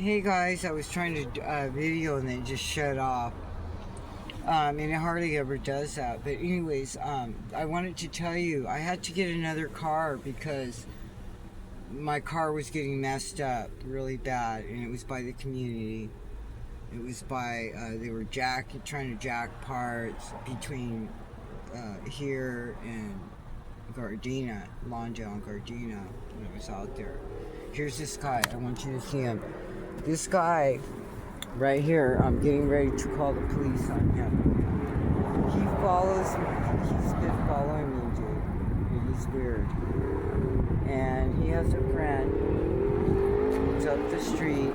Hey guys, I was trying to video and then it just shut off. And it hardly ever does that. But anyways, I wanted to tell you I had to get another car because my car was getting messed up really bad, and it was by the community. It was by they were trying to jack parts between here and Gardena, Lawndale and Gardena when I was out there. Here's this guy. I want you to see him. This guy right here, I'm getting ready to call the police on him. He follows me. He's been following me, dude. He's weird. And he has a friend. It's up the street.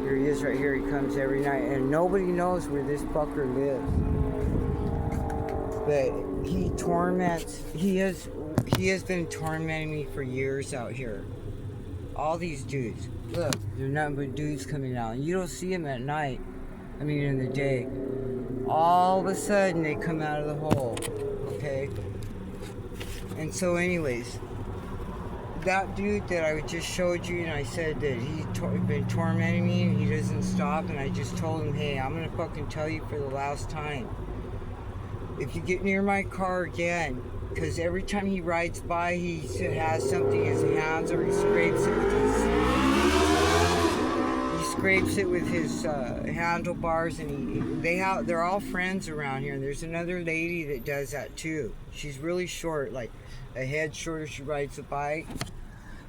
Here he is right here. He comes every night. And nobody knows where this fucker lives. But he torments. He has been tormenting me for years out here. All these dudes. Look, they're nothing but dudes coming out. And you don't see them at night. I mean, in the day. All of a sudden, they come out of the hole. Okay? And so, anyways, that dude that I just showed you, and I said that he's been tormenting me and he doesn't stop, and I just told him, hey, I'm gonna fucking tell you for the last time. If you get near my car again, because every time he rides by, he has something in his hands, or he scrapes it with his handlebars, and they're all friends around here. And there's another lady that does that too. She's really short, like a head shorter. She rides a bike,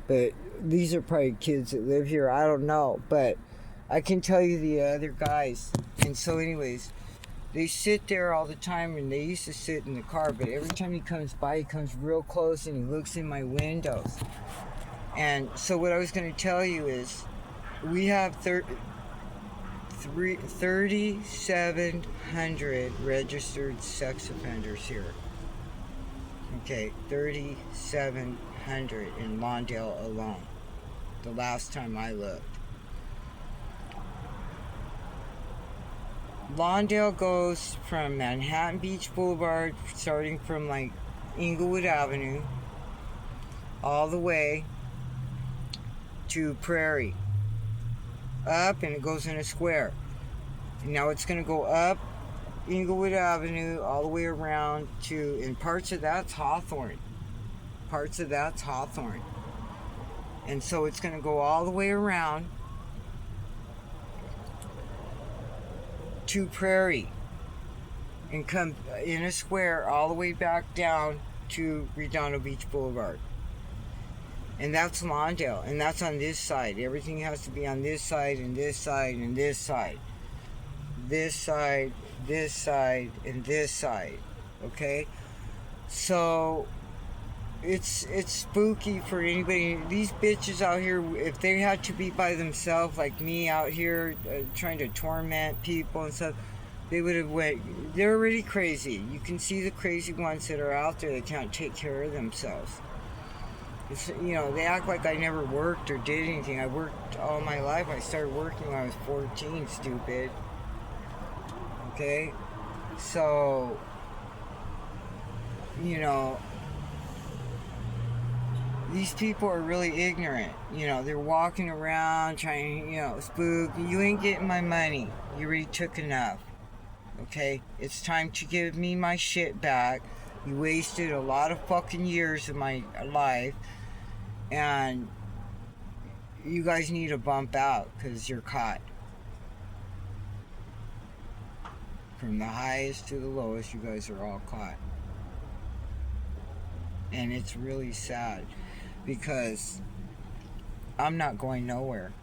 but these are probably kids that live here. I don't know, but I can tell you the other guys. And so, anyways. They sit there all the time, and they used to sit in the car, but every time he comes by, he comes real close and he looks in my windows. And so what I was going to tell you is we have 3,700 registered sex offenders here. Okay, 3,700 in Lawndale alone, the last time I looked. Lawndale goes from Manhattan Beach Boulevard, starting from like Inglewood Avenue, all the way to Prairie, up, and it goes in a square. And now it's going to go up Inglewood Avenue all the way around to, and parts of that's Hawthorne. And so it's going to go all the way around to Prairie and come in a square all the way back down to Redondo Beach Boulevard. And that's Lawndale, and that's on this side. Everything has to be on this side, and this side, and this side. This side, this side, and this side. Okay? So it's spooky for anybody. These bitches out here, if they had to be by themselves, like me out here trying to torment people and stuff, they would have went. They're already crazy. You can see the crazy ones that are out there that can't take care of themselves. It's, they act like I never worked or did anything. I worked all my life. I started working when I was 14, stupid. Okay? So, these people are really ignorant. They're walking around trying, spook. You ain't getting my money. You already took enough. Okay? It's time to give me my shit back. You wasted a lot of fucking years of my life. And you guys need to bump out because you're caught. From the highest to the lowest, you guys are all caught. And it's really sad. Because I'm not going nowhere.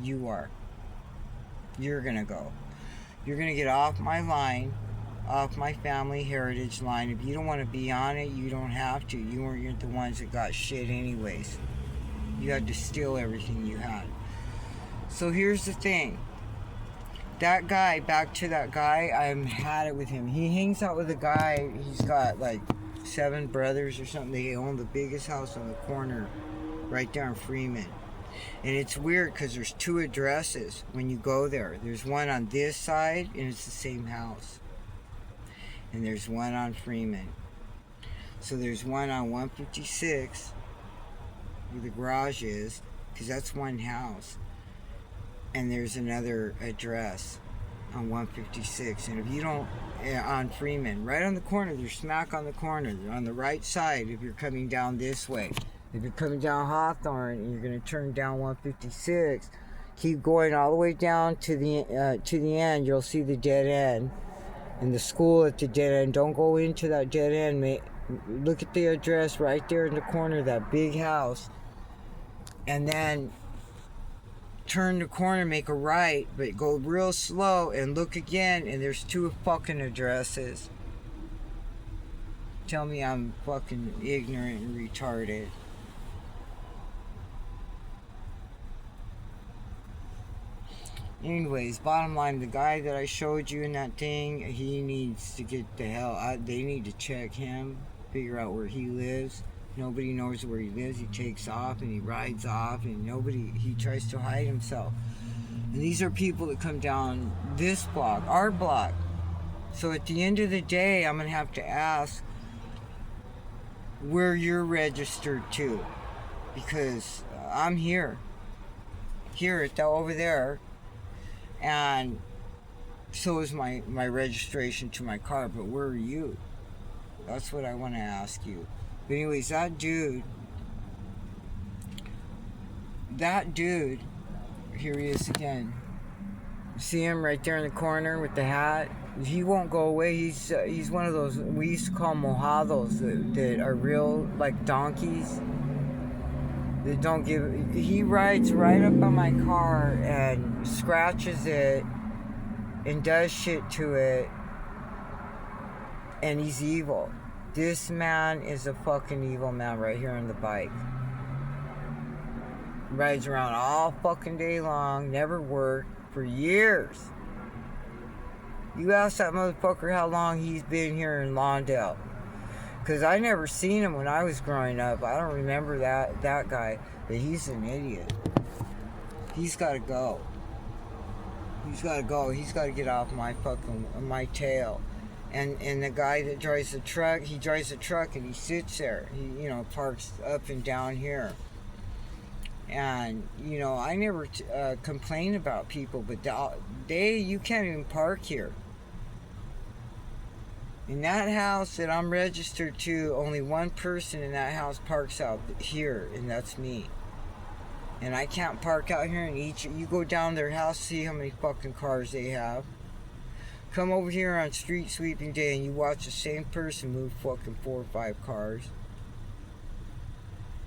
You are. You're going to go. You're going to get off my line, off my family heritage line. If you don't want to be on it, you don't have to. You weren't the ones that got shit anyways. You had to steal everything you had. So here's the thing. That guy, back to that guy, I've had it with him. He hangs out with a guy, he's got like 7 brothers or something. They own the biggest house on the corner right there in Freeman. And it's weird because there's 2 addresses when you go there. There's one on this side, and it's the same house. And there's one on Freeman. So there's one on 156 where the garage is, because that's one house. and there's another address on 156. And if you don't, on Freeman, right on the corner, they're smack on the corner. They're on the right side if you're coming down this way. If you're coming down Hawthorne and you're going to turn down 156, keep going all the way down to the end. You'll see the dead end and the school at the dead end. Don't go into that dead end, mate. Look at the address right there in the corner of that big house, and then turn the corner, make a right, but go real slow and look again, and there's 2 fucking addresses. Tell me I'm fucking ignorant and retarded. Anyways, bottom line, the guy that I showed you in that thing, he needs to get the hell out. They need to check him, figure out where he lives. Nobody knows where he lives. He takes off and he rides off, and he tries to hide himself. And these are people that come down this block, our block. So at the end of the day, I'm going to have to ask where you're registered to, because I'm here over there, and so is my registration to my car. But where are you? That's what I want to ask you. But anyways, that dude, here he is again. See him right there in the corner with the hat? He won't go away. He's one of those, we used to call mojados, that are real, like donkeys. That don't give, he rides right up on my car and scratches it and does shit to it, and he's evil. This man is a fucking evil man right here on the bike. Rides around all fucking day long, never worked for years. You ask that motherfucker how long he's been here in Lawndale. Because I never seen him when I was growing up. I don't remember that guy. But he's an idiot. He's got to go. He's got to get off my tail. And the guy that drives the truck, he drives the truck and he sits there. He, parks up and down here. And, I never complain about people, but you can't even park here. In that house that I'm registered to, only one person in that house parks out here, and that's me. And I can't park out here, and you go down their house, see how many fucking cars they have. Come over here on street sweeping day and you watch the same person move fucking 4 or 5 cars.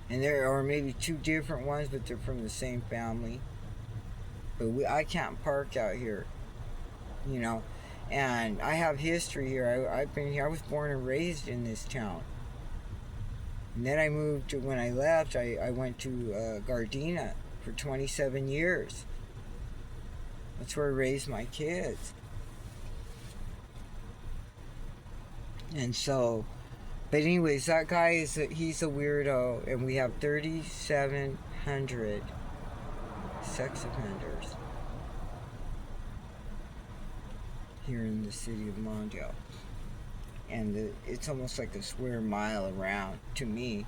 And there are maybe 2 different ones, but they're from the same family. But I can't park out here, And I have history here. I've been here. I was born and raised in this town. And then I moved when I left, I went to Gardena for 27 years. That's where I raised my kids. And so, but anyways, that guy he's a weirdo, and we have 3,700 sex offenders here in the city of Lawndale. And it's almost like a square mile around to me,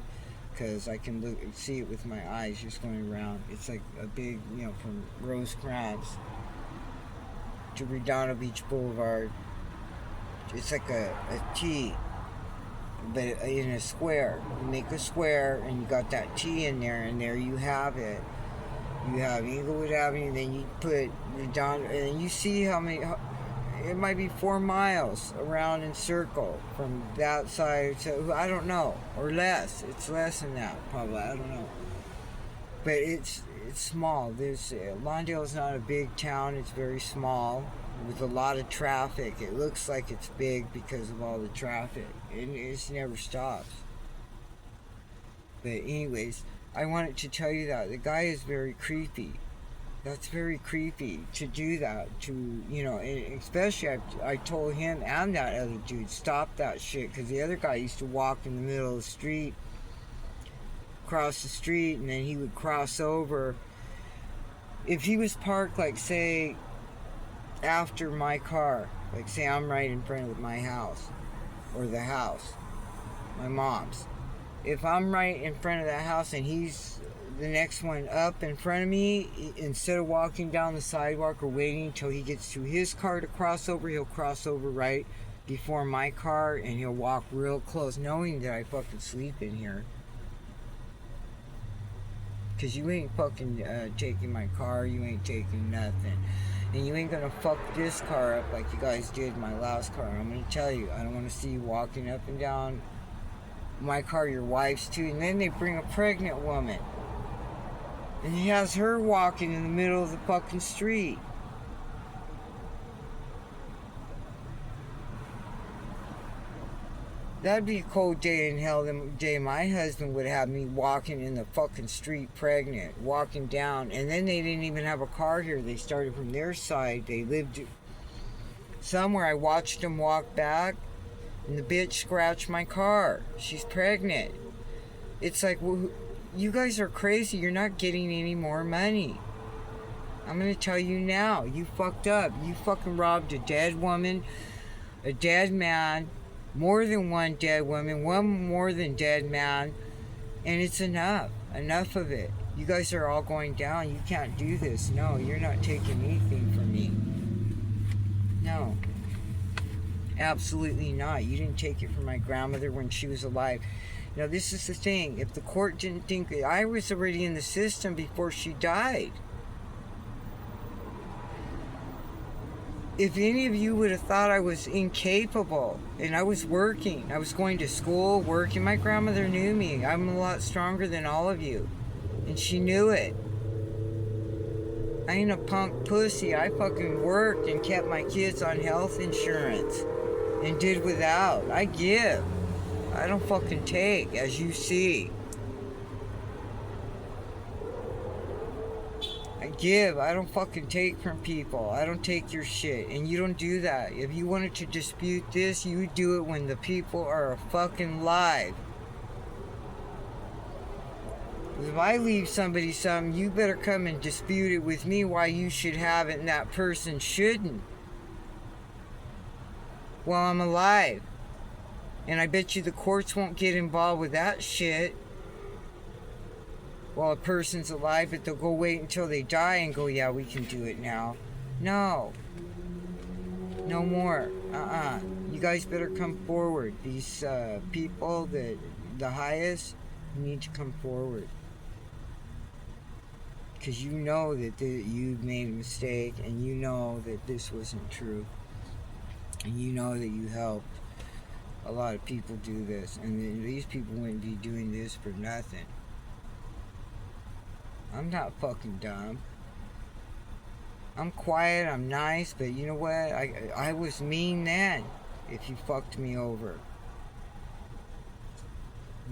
because I can see it with my eyes just going around. It's like a big, from Rosecrans to Redondo Beach Boulevard. It's like a T, but in a square. You make a square, and you got that T in there, and there you have it. You have Inglewood Avenue, and then you put Redondo, and then you see how many. It might be 4 miles around in circle from that side to, I don't know, or less. It's less than that, probably. I don't know. But it's small. Lawndale is not a big town. It's very small with a lot of traffic. It looks like it's big because of all the traffic. It never stops. But anyways, I wanted to tell you that the guy is very creepy. That's very creepy to do that, and especially I told him and that other dude, stop that shit, because the other guy used to walk in the middle of the street, cross the street, and then he would cross over. If he was parked, like, say, after my car, like, say I'm right in front of my house, or the house, my mom's. If I'm right in front of that house and he's the next one up in front of me, instead of walking down the sidewalk or waiting until he gets to his car to cross over, he'll cross over right before my car, and he'll walk real close, knowing that I fucking sleep in here. Because you ain't fucking taking my car, you ain't taking nothing. And you ain't gonna fuck this car up like you guys did my last car. I'm gonna tell you, I don't wanna see you walking up and down my car, your wife's too. And then they bring a pregnant woman. And he has her walking in the middle of the fucking street. That'd be a cold day in hell. The day my husband would have me walking in the fucking street pregnant, walking down. And then they didn't even have a car here. They started from their side. They lived somewhere. I watched them walk back, and the bitch scratched my car. She's pregnant. It's like, well, you guys are crazy. You're not getting any more money. I'm gonna tell you now. You fucked up. You fucking robbed a dead woman, a dead man, more than one dead woman, one more than dead man, and it's enough. Enough of it. You guys are all going down. You can't do this. No, you're not taking anything from me. No. Absolutely not. You didn't take it from my grandmother when she was alive. Now, this is the thing. If the court didn't think that I was already in the system before she died, if any of you would have thought I was incapable, and I was working, I was going to school, working, my grandmother knew me. I'm a lot stronger than all of you, and she knew it. I ain't a punk pussy. I fucking worked and kept my kids on health insurance and did without. I give. I don't fucking take, as you see. I give. I don't fucking take from people. I don't take your shit. And you don't do that. If you wanted to dispute this, you would do it when the people are fucking live. If I leave somebody something, you better come and dispute it with me why you should have it and that person shouldn't. While I'm alive. And I bet you the courts won't get involved with that shit while a person's alive, but they'll go wait until they die and go, yeah, we can do it now. No. No more. You guys better come forward. These people, the highest, need to come forward. Because you know that you've made a mistake, and you know that this wasn't true. And you know that you helped a lot of people do this, and these people wouldn't be doing this for nothing. I'm not fucking dumb. I'm quiet, I'm nice, but you know what? I was mean then, if you fucked me over.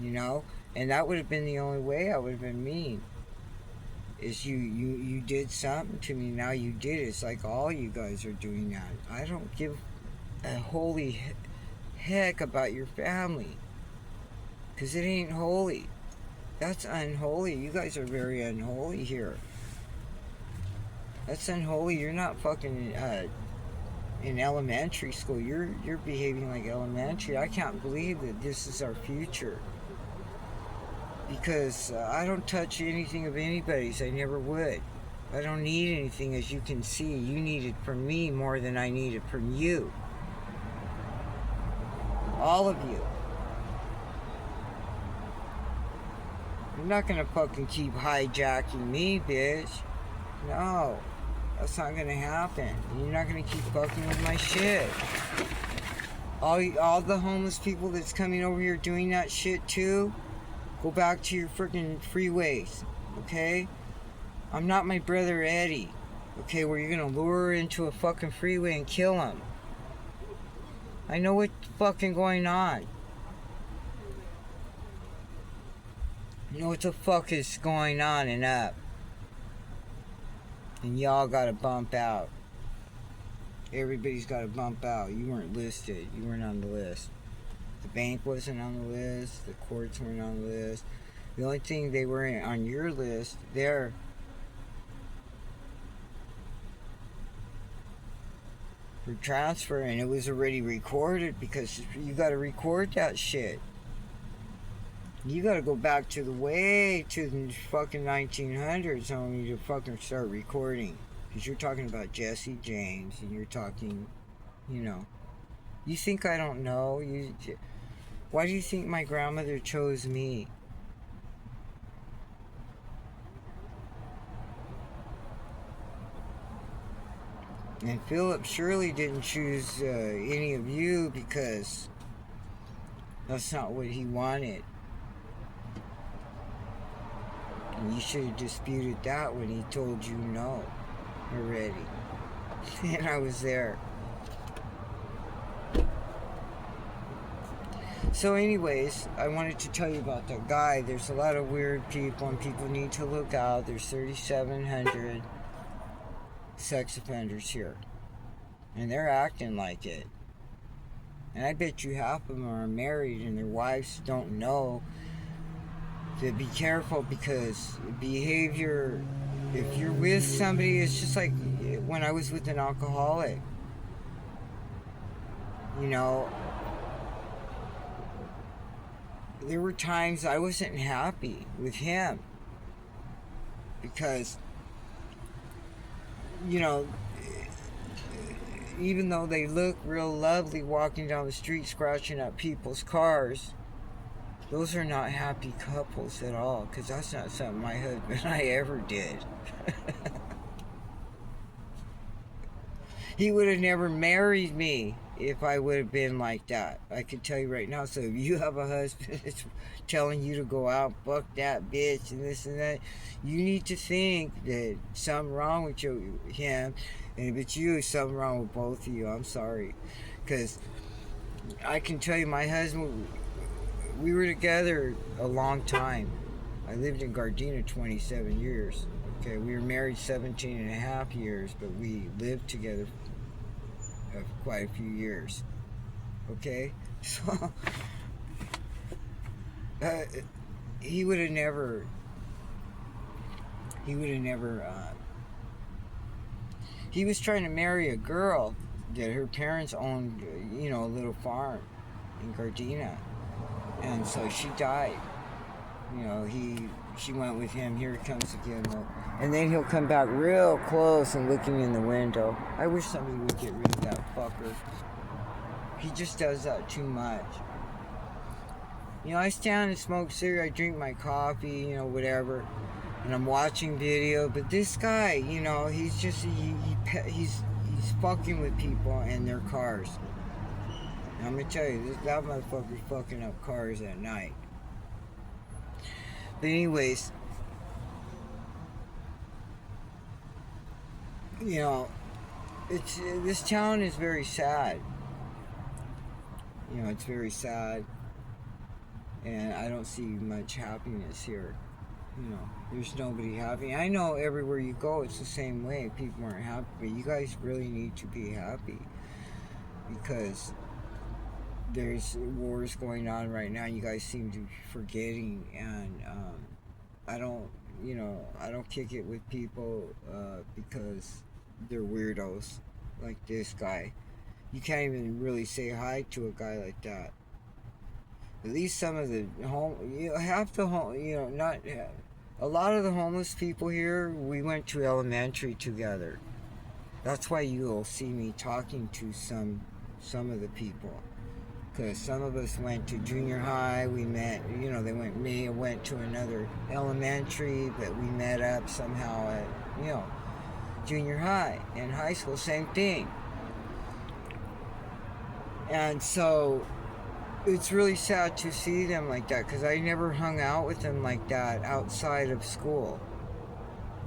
You know? And that would have been the only way I would have been mean. Is you did something to me, now you did it. It's like all you guys are doing that. I don't give a holy heck about your family, because it ain't holy. That's unholy. You guys are very unholy here. That's unholy. You're not fucking in elementary school. You're behaving like elementary. I can't believe that this is our future, because I don't touch anything of anybody's. I never would. I don't need anything, as you can see. You need it from me more than I need it from you. All of you. You're not gonna fucking keep hijacking me, bitch. No. That's not gonna happen. You're not gonna keep fucking with my shit. All the homeless people that's coming over here doing that shit too, go back to your freaking freeways, okay? I'm not my brother Eddie, okay, where you're gonna lure her into a fucking freeway and kill him. I know what's fucking going on. You know what the fuck is going on and up. And y'all gotta bump out. Everybody's gotta bump out. You weren't listed. You weren't on the list. The bank wasn't on the list. The courts weren't on the list. The only thing they were on your list, they're for transfer, and it was already recorded, because you got to record that shit. You gotta go back to the way to the fucking 1900s on you to fucking start recording. Because you're talking about Jesse James and you're talking, you know. You think I don't know? Why do you think my grandmother chose me? And Philip surely didn't choose any of you because that's not what he wanted. And you should have disputed that when he told you no already. And I was there. So anyways, I wanted to tell you about that guy. There's a lot of weird people and people need to look out. There's 3,700 sex offenders here. And they're acting like it. And I bet you half of them are married and their wives don't know. To be careful because behavior, if you're with somebody, it's just like when I was with an alcoholic. You know, there were times I wasn't happy with him because, you know, even though they look real lovely walking down the street scratching up people's cars, those are not happy couples at all, because that's not something my husband and I ever did. He would have never married me if I would have been like that. I can tell you right now. So if you have a husband that's telling you to go out, fuck that bitch, and this and that, you need to think that something wrong with him, and if it's you, something wrong with both of you. I'm sorry, because I can tell you, my husband, we were together a long time. I lived in Gardena 27 years. Okay, we were married 17 and a half years, but we lived together quite a few years. Okay, so he would have never. He was trying to marry a girl that her parents owned, you know, a little farm in Gardena, and so she died. You know, she went with him. Here it comes again. And then he'll come back real close and looking in the window. I wish somebody would get rid of that fucker. He just does that too much. You know, I stand and smoke cigarette, I drink my coffee, you know, whatever, and I'm watching video. But this guy, you know, he's just he's fucking with people and their cars. And I'm gonna tell you, that motherfucker's fucking up cars at night. But anyways, you know, this town is very sad. You know, it's very sad, and I don't see much happiness here. You know, there's nobody happy. I know everywhere you go, it's the same way. People aren't happy, but you guys really need to be happy because there's wars going on right now. You guys seem to be forgetting, and I don't, you know, I don't kick it with people because they're weirdos like this guy. You can't even really say hi to a guy like that. At least some of the a lot of the homeless people here, we went to elementary together. That's why you'll see me talking to some of the people. Because some of us went to junior high, we met, you know, Mia went to another elementary, but we met up somehow at, you know, junior high. And high school, same thing. And so, it's really sad to see them like that, because I never hung out with them like that outside of school.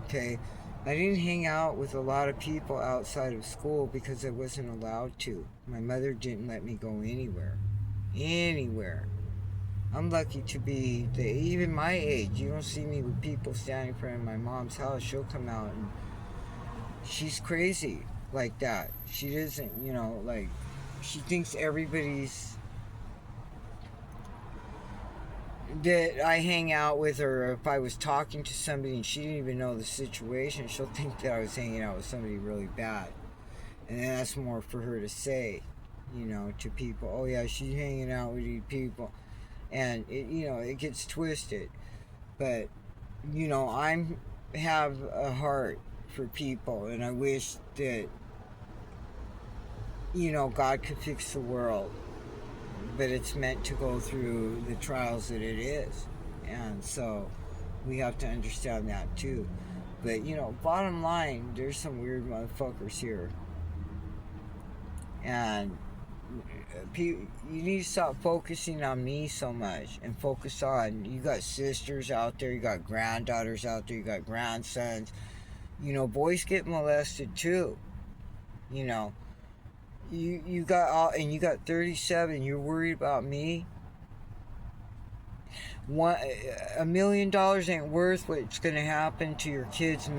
Okay? I didn't hang out with a lot of people outside of school because I wasn't allowed to. My mother didn't let me go anywhere. I'm lucky to be even my age. You don't see me with people standing in front of my mom's house. She'll come out and she's crazy like that. She doesn't, you know, like, she thinks everybody's that I hang out with, or if I was talking to somebody and she didn't even know the situation, she'll think that I was hanging out with somebody really bad. And then that's more for her to say, you know, to people, oh yeah, she's hanging out with these people. and it gets twisted. But I'm have a heart for people, and I wish that God could fix the world, but it's meant to go through the trials that it is, and so we have to understand that too. But bottom line, there's some weird motherfuckers here, and you need to stop focusing on me so much and focus on, you got sisters out there, you got granddaughters out there, you got grandsons. Boys get molested too. You know, you got all, and you got 37. You're worried about me. $1 million ain't worth what's gonna happen to your kid's uh,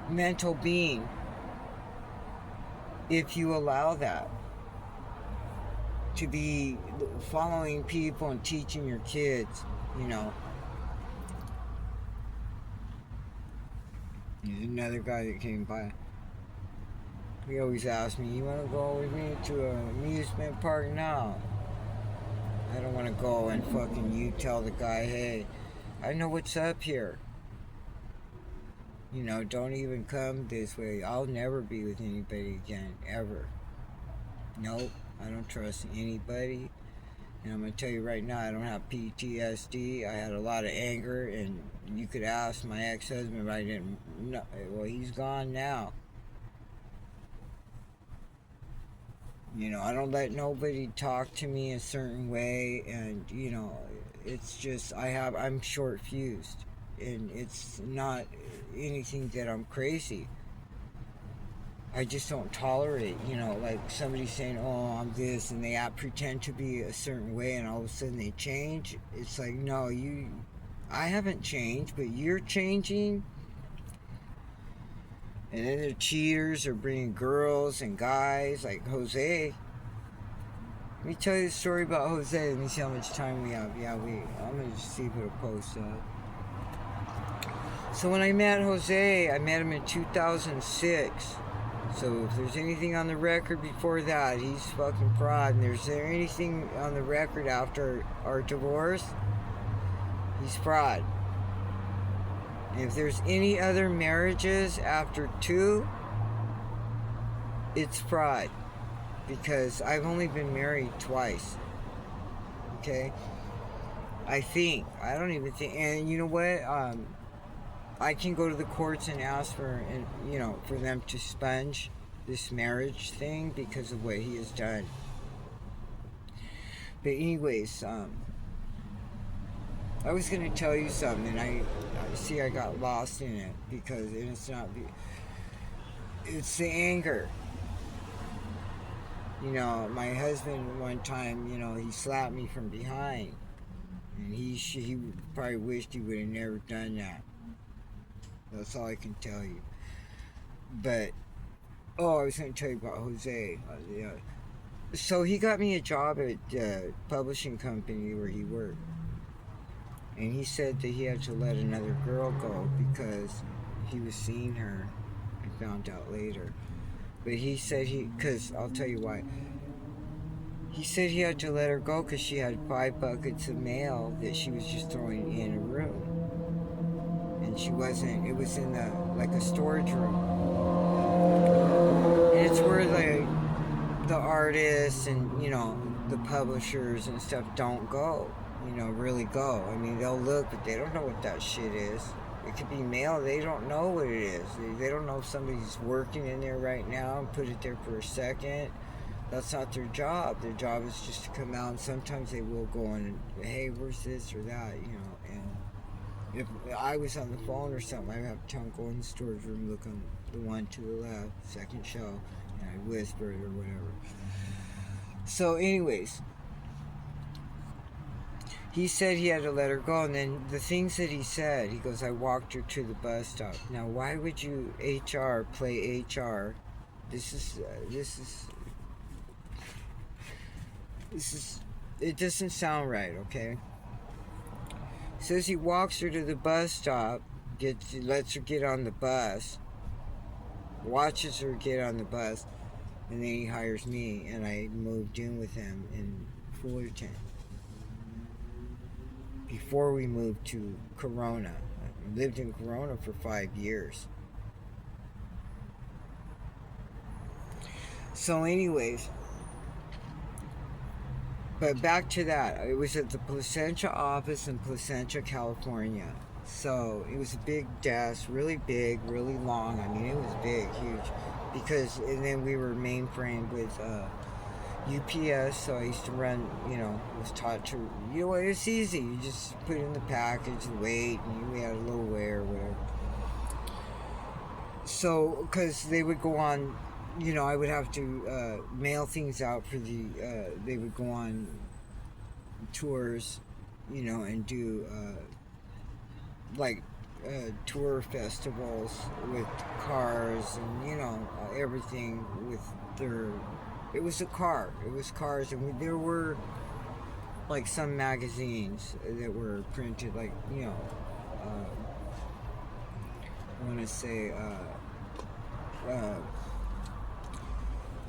mental being if you allow that to be following people and teaching your kids. There's another guy that came by. He always asks me, "You want to go with me to an amusement park?" No. I don't want to go and fucking you tell the guy, "Hey, I know what's up here. Don't even come this way. I'll never be with anybody again, ever. Nope, I don't trust anybody. And I'm going to tell you right now, I don't have PTSD. I had a lot of anger, and you could ask my ex-husband, but I didn't know. Well, he's gone now. I don't let nobody talk to me a certain way, and, it's just, I'm short-fused, and it's not anything that I'm crazy. I just don't tolerate, like somebody saying, "Oh, I'm this," and they pretend to be a certain way, and all of a sudden they change. It's like, no, I haven't changed, but you're changing. And then the cheaters are bringing girls and guys like Jose. Let me tell you the story about Jose. Let me see how much time we have. I'm gonna just see if it'll post up. So when I met Jose, I met him in 2006. So if there's anything on the record before that, he's fucking fraud. And is there anything on the record after our divorce, he's fraud. And if there's any other marriages after 2, it's fraud. Because I've only been married twice. Okay? I don't even think, and you know what? I can go to the courts and ask for them to sponge this marriage thing because of what he has done. But anyways, I was gonna tell you something, and I see I got lost in it because it's the anger. My husband one time, he slapped me from behind, and he probably wished he would have never done that. That's all I can tell you. But, I was going to tell you about Jose. Yeah. So he got me a job at a publishing company where he worked. And he said that he had to let another girl go because he was seeing her. I found out later. But he said because I'll tell you why. He said he had to let her go because she had 5 buckets of mail that she was just throwing in a room. And she wasn't, it was in like a storage room. And it's where the artists and, the publishers and stuff don't go, really go. I mean, they'll look, but they don't know what that shit is. It could be mail, they don't know what it is. They don't know if somebody's working in there right now and put it there for a second. That's not their job. Their job is just to come out, and sometimes they will go in and, "Hey, where's this or that," and if I was on the phone or something, I'd have to tell him, "Go in the storage room, look on the one to the left, second shelf," and I'd whisper it or whatever. So anyways, he said he had to let her go, and then the things that he said, he goes, "I walked her to the bus stop." Now, why would you play HR? This is, it doesn't sound right, okay? Says he walks her to the bus stop, lets her get on the bus, watches her get on the bus, And then he hires me, and I moved in with him in Fullerton. Before we moved to Corona. I lived in Corona for 5 years. So anyways, but back to that. It was at the Placentia office in Placentia, California. So it was a big desk, really big, really long. I mean, it was big, huge. Because, and then we were mainframed with UPS, so I used to run, was taught to, it's easy. You just put in the package and wait, and we had a little way or whatever. So, because they would go on, I would have to mail things out for they would go on tours, and do, like, tour festivals with cars and, everything with their... It was cars, and there were like some magazines that were printed, like, I want to say,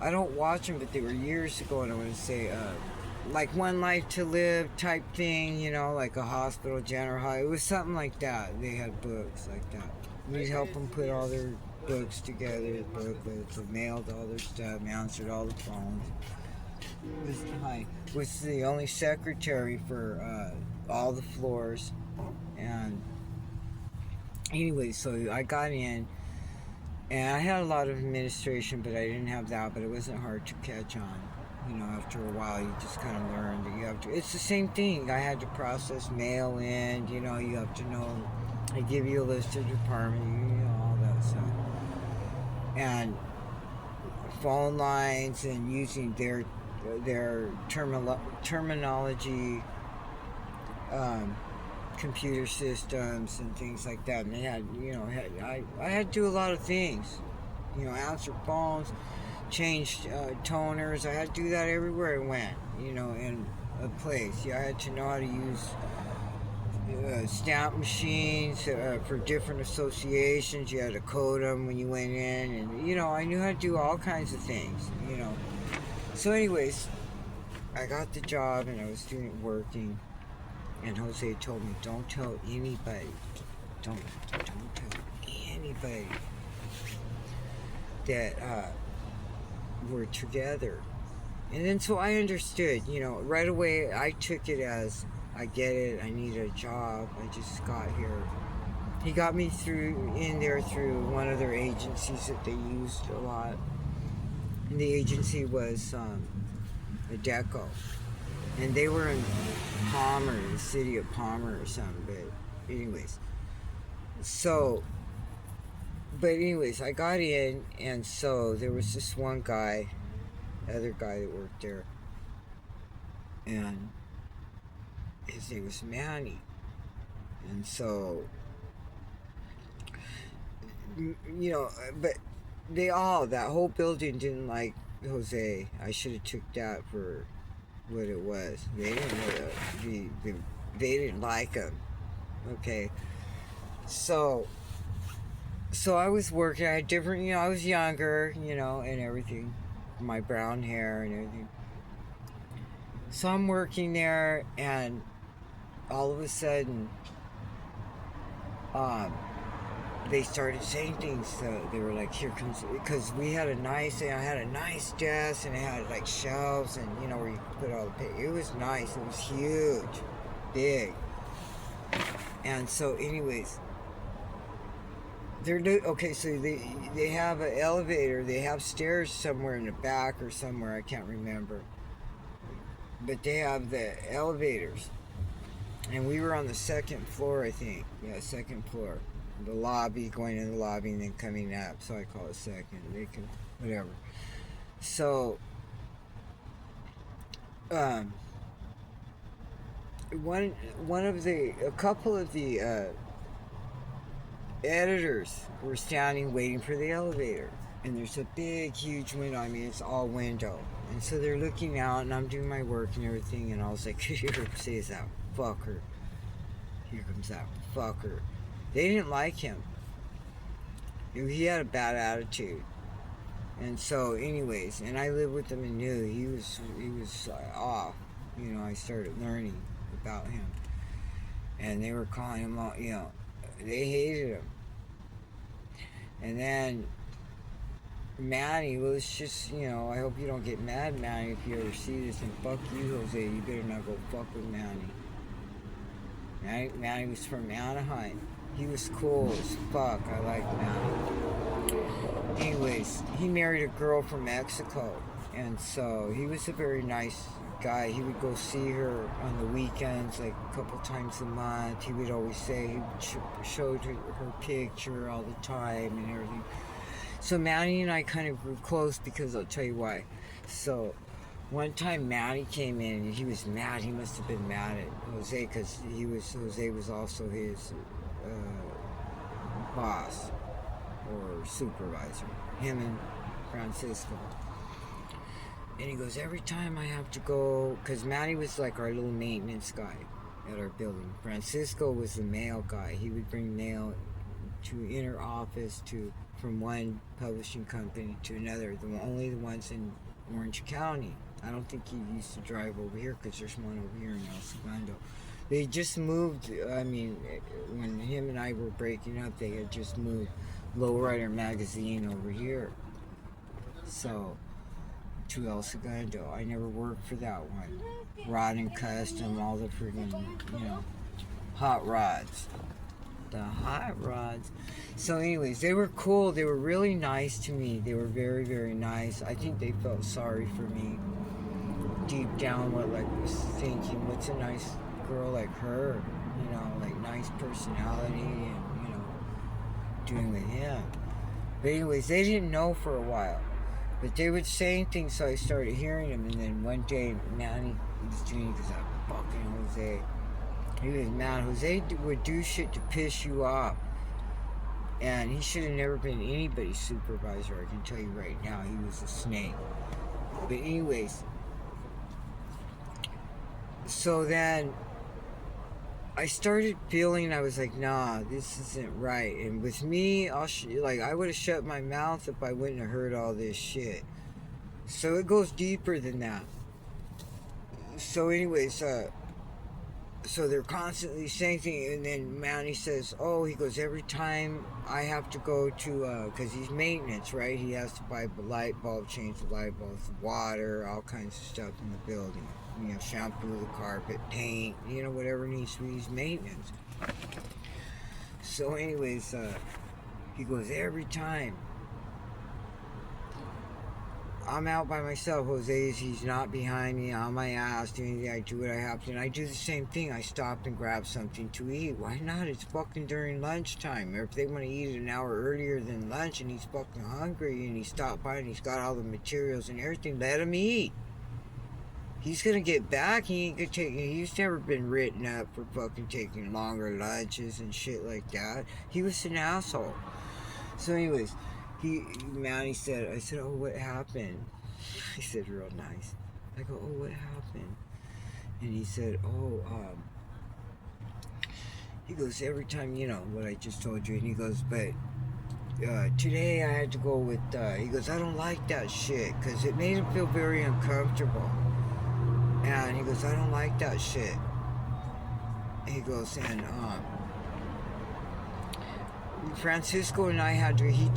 I don't watch them, but they were years ago, and I want to say, like One Life to Live type thing, like a hospital, general. It was something like that. They had books like that. We'd help them put all their books together, booklets, and mailed all their stuff, answered all the phones. Was the only secretary for all the floors. And anyway, so I got in, and I had a lot of administration, but I didn't have that, but it wasn't hard to catch on. After a while, you just kind of learn that you have to... It's the same thing. I had to process mail in, you have to know... I give you a list of department, all that stuff. And phone lines, and using their terminology, computer systems and things like that. And they had, I had to do a lot of things. Answer phones, change toners. I had to do that everywhere I went, in a place. I had to know how to use stamp machines for different associations. You had to code them when you went in, and I knew how to do all kinds of things. So anyways, I got the job, and I was doing it, working, and Jose told me, don't tell anybody, don't tell anybody that we're together. And then so I understood, right away. I took it as, I get it, I need a job, I just got here. He got me in there through one of their agencies that they used a lot. And the agency was Adecco. And they were in Palmer, the city of Palmer or something, but anyways. But anyways, I got in, and so there was this one guy, other guy that worked there, and his name was Manny. And so, but that whole building didn't like Jose. I should have took that for what it was. They didn't know they didn't like him. Okay. So I was working. I had different, I was younger, and everything. My brown hair and everything. So I'm working there, and all of a sudden, they started saying things. So they were like, "Here comes," because I had a nice desk, and it had like shelves, and where you could put all the paper. It was nice. It was huge, big. And so, anyways, okay. So they have an elevator. They have stairs somewhere in the back or somewhere. I can't remember. But they have the elevators, and we were on the second floor, I think. Yeah, second floor. The lobby, going in the lobby and then coming up, so I call it second. They can, whatever. So, a couple of the editors were standing waiting for the elevator, and there's a big, huge window. I mean, it's all window, and so they're looking out, and I'm doing my work and everything, and I was like, here comes that fucker. Here comes that fucker. They didn't like him. He had a bad attitude. And so, anyways, and I lived with him and knew he was off. You know, I started learning about him, and they were calling him out. You know, they hated him. And then Manny was just, you know, I hope you don't get mad, Manny, if you ever see this. And fuck you, Jose. You better not go fuck with Manny. Manny was from Anaheim. He was cool as fuck. I like Manny. Anyways, he married a girl from Mexico, and so he was a very nice guy. He would go see her on the weekends, like a couple times a month. He would always say he showed her picture all the time and everything. So Manny and I kind of grew close because I'll tell you why. So one time Manny came in and he was mad. He must have been mad at Jose because Jose was also his boss or supervisor, him and Francisco. And he goes, every time I have to go, because Manny was like our little maintenance guy at our building. Francisco was the mail guy. He would bring mail to inner office from one publishing company to another, only the ones in Orange County. I don't think he used to drive over here because there's one over here in El Segundo. They just moved, I mean, when him and I were breaking up, they had just moved Lowrider Magazine over here. So, to El Segundo. I never worked for that one. Rod and Custom, all the friggin', you know, hot rods. The hot rods. So anyways, they were cool. They were really nice to me. They were very, very nice. I think they felt sorry for me. Deep down, what like was thinking, what's a nice girl like her? You know, like nice personality and, you know, doing with him. But anyways, they didn't know for a while. But they would say things, so I started hearing them. And then one day, Manny was doing, because I fucking Jose. He was mad. Jose would do shit to piss you off. And he should have never been anybody's supervisor. I can tell you right now, he was a snake. But anyways, so then I started feeling, I was like, nah, this isn't right. And with me, I would have shut my mouth if I wouldn't have heard all this shit. So it goes deeper than that. So anyways, so they're constantly saying things, and then Manny says, oh, he goes, every time I have to go to, because he's maintenance, right? He has to buy the light bulb, change the light bulbs, water, all kinds of stuff in the building. You know, shampoo the carpet, paint, you know, whatever needs to be, he's maintenance. So anyways, he goes, every time I'm out by myself, he's not behind me, on my ass, doing anything, I do what I have to, and I do the same thing. I stop and grab something to eat. Why not? It's fucking during lunchtime. Or if they want to eat it an hour earlier than lunch and he's fucking hungry and he stopped by and he's got all the materials and everything, let him eat. He's gonna get back. He ain't gonna take. He's never been written up for fucking taking longer lunches and shit like that. He was an asshole. So, anyways, Manny said, I said, oh, what happened? He said, real nice. I go, oh, what happened? And he said, oh, he goes, every time, you know, what I just told you. And he goes, but today I had to go with, he goes, I don't like that shit because it made him feel very uncomfortable. And he goes, I don't like that shit. He goes, and Francisco and I had to, he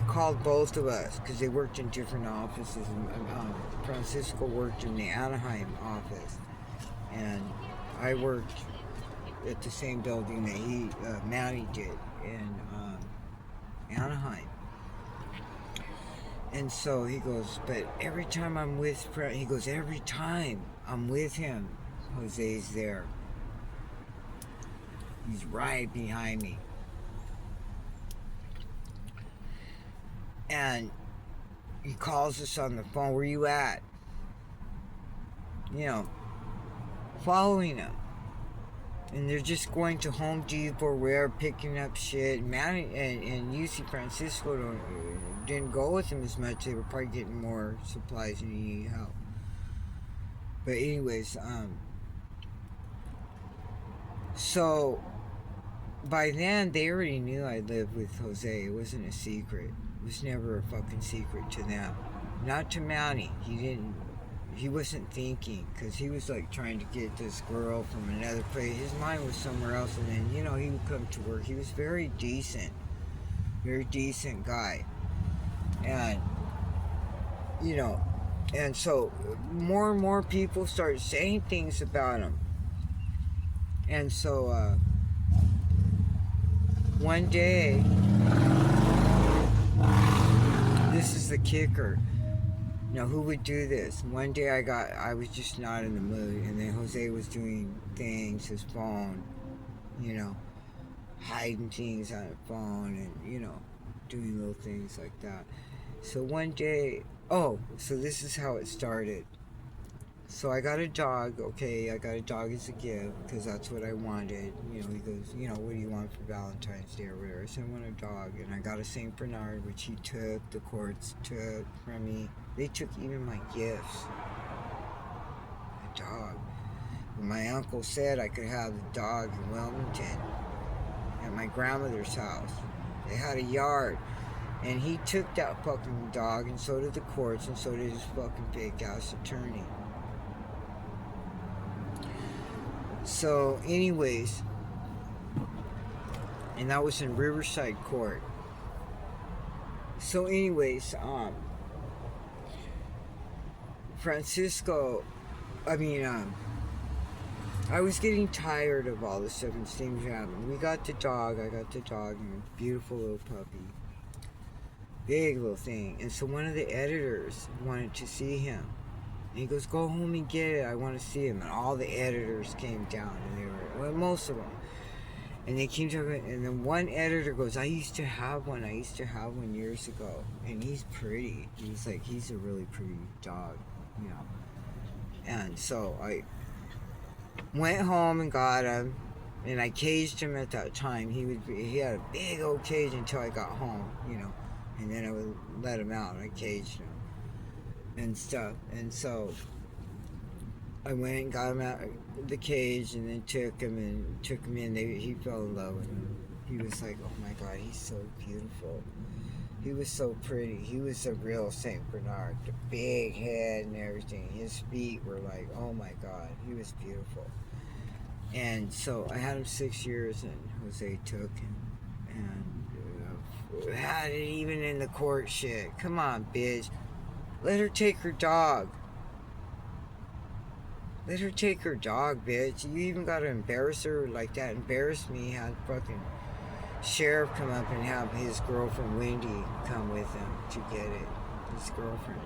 called both of us because they worked in different offices. And Francisco worked in the Anaheim office. And I worked at the same building that Manny did in Anaheim. And so he goes, but every time I'm with Fred, he goes, every time I'm with him, Jose's there. He's right behind me. And he calls us on the phone, where you at? You know, following him. And they're just going to Home Depot or wherever, picking up shit. And UC Francisco didn't go with him as much. They were probably getting more supplies and he needed help. But anyways, so by then they already knew I lived with Jose. It wasn't a secret. was never a fucking secret to them. Not to Manny. He wasn't thinking, because he was like trying to get this girl from another place. His mind was somewhere else, and then, you know, he would come to work. He was very decent guy. And, you know, and so more and more people started saying things about him. And so, one day, this is the kicker. Now, who would do this? One day I was just not in the mood, and then Jose was doing things, his phone, you know, hiding things on the phone, and, you know, doing little things like that. So one day, so this is how it started. So I got a dog, okay, I got a dog as a gift, because that's what I wanted. You know, he goes, you know, what do you want for Valentine's Day or whatever? I said, I want a dog, and I got a St. Bernard, which he took, the courts took from me. They took even my gifts. A dog. But my uncle said I could have the dog in Wilmington, at my grandmother's house. They had a yard. And he took that fucking dog, and so did the courts, and so did his fucking fake ass attorney. So, anyways, and that was in Riverside Court. So, anyways, Francisco, I was getting tired of all the stuff and things happening. We got the dog, I got the dog, and a beautiful little puppy. Big little thing. And so one of the editors wanted to see him. And he goes, go home and get it. I want to see him. And all the editors came down. And they were, well, most of them. And they came to him. And then one editor goes, I used to have one years ago. And he's pretty. He's like, he's a really pretty dog, you know. And so I went home and got him. And I caged him at that time. He had a big old cage until I got home, you know. And then I would let him out. I caged him and stuff. And so I went and got him out of the cage, and then took him in. He fell in love with him. He was like, oh my God, he's so beautiful. He was so pretty. He was a real St. Bernard. The big head and everything. His feet were like, oh my God, he was beautiful. And so I had him 6 years, and Jose took him. And had it even in the court shit. Come on, bitch. Let her take her dog. Let her take her dog, bitch. You even gotta embarrass her like that. Embarrass me. Had fucking sheriff come up and have his girlfriend Wendy come with him to get it. His girlfriend.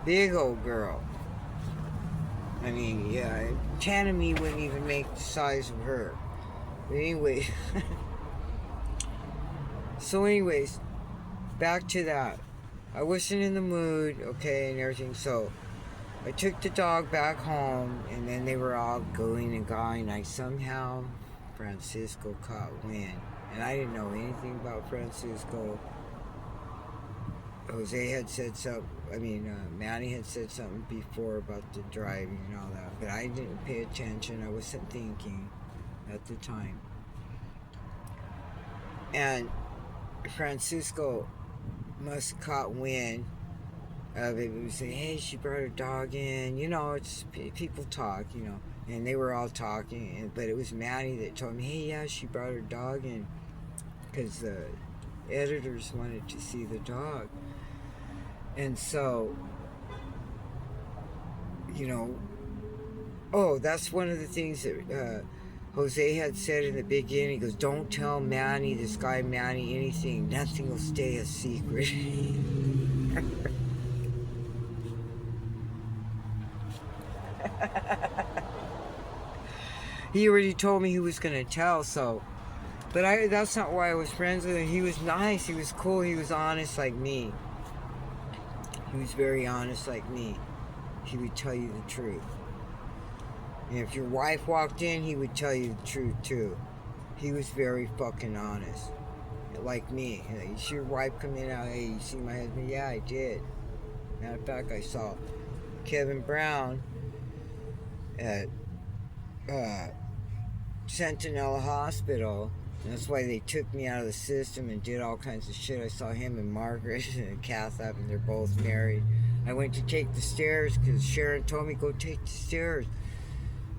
Big old girl. I mean, yeah, Tanami wouldn't even make the size of her. But anyway, so anyways, back to that. I wasn't in the mood, okay, and everything, so I took the dog back home, and then they were all going and going. Francisco caught wind, and I didn't know anything about Francisco. Jose had said something, Manny had said something before about the driving and all that, but I didn't pay attention. I wasn't thinking at the time. And Francisco must have caught wind of it. He was saying, hey, she brought her dog in. You know, it's people talk, you know, and they were all talking, but it was Manny that told me, hey, yeah, she brought her dog in, because the editors wanted to see the dog. And so, you know, that's one of the things that Jose had said in the beginning. He goes, don't tell Manny, this guy Manny, anything. Nothing will stay a secret. He already told me he was going to tell, so. But that's not why I was friends with him. He was nice, he was cool, he was honest like me. He was very honest like me. He would tell you the truth. And if your wife walked in, he would tell you the truth too. He was very fucking honest. Like me. You see your wife come in, hey, you see my husband? Yeah, I did. Matter of fact, I saw Kevin Brown at Centinela Hospital. That's why they took me out of the system and did all kinds of shit. I saw him and Margaret and Kath up, and they're both married. I went to take the stairs because Sharon told me go take the stairs.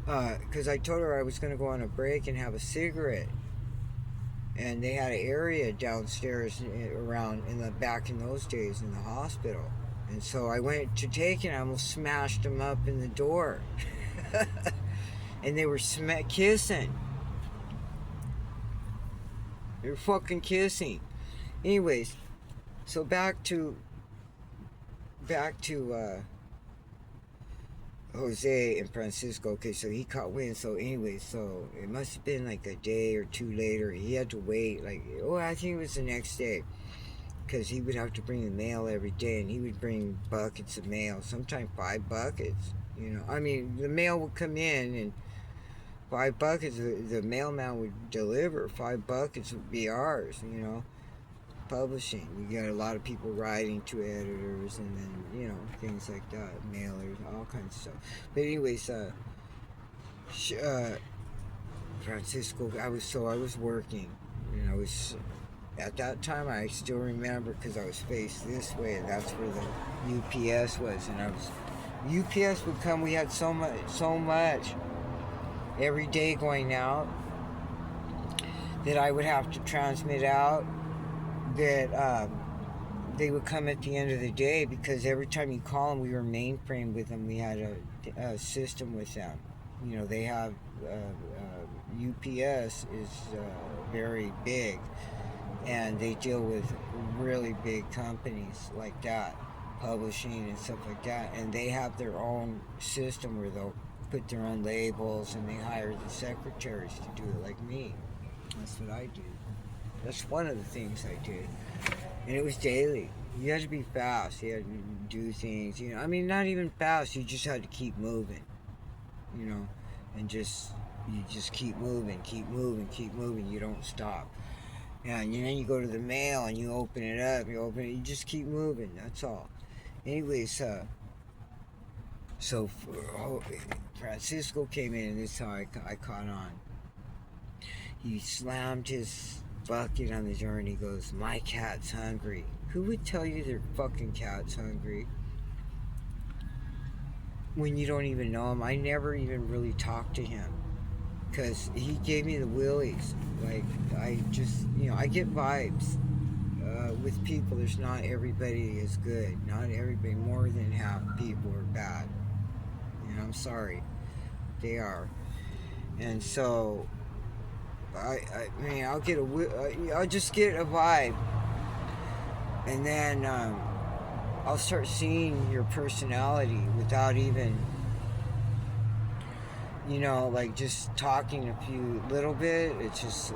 Because I told her I was going to go on a break and have a cigarette. And they had an area downstairs around in the back in those days in the hospital. And so I went to take it. I almost smashed them up in the door. And they were kissing. They were fucking kissing. Anyways, so back to Jose and Francisco. Okay, so he caught wind. So anyways, so it must have been like a day or two later. He had to wait. Like, I think it was the next day, because he would have to bring the mail every day, and he would bring buckets of mail. Sometimes 5 buckets. I mean, the mail would come in, and 5 buckets. The mailman would deliver. 5 buckets would be ours. Publishing. You got a lot of people writing to editors, and then things like that, mailers, all kinds of stuff. But anyways, Francisco, I was working, and I was at that time. I still remember because I was faced this way, and that's where the UPS was, and UPS would come. We had so much every day going out that I would have to transmit out. That they would come at the end of the day, because every time you call them, we were mainframe with them. We had a system with them. They have UPS is very big, and they deal with really big companies like that, publishing and stuff like that, and they have their own system where they'll put their own labels, and they hire the secretaries to do it, like me. That's what I do. That's one of the things I did. And it was daily. You had to be fast. You had to do things. I mean, not even fast. You just had to keep moving. And you just keep moving, keep moving, keep moving. You don't stop. And then you go to the mail and you open it up. You just keep moving. That's all. Anyways, so Francisco came in, and this is how I caught on. He slammed his bucket on the door, and he goes, "My cat's hungry." Who would tell you their fucking cat's hungry when you don't even know him? I never even really talked to him, because he gave me the willies. Like, I just, I get vibes with people. There's not everybody is good. Not everybody. More than half people are bad. I'm sorry, they are. And so I'll just get a vibe, and then I'll start seeing your personality without even, like just talking a little bit. It just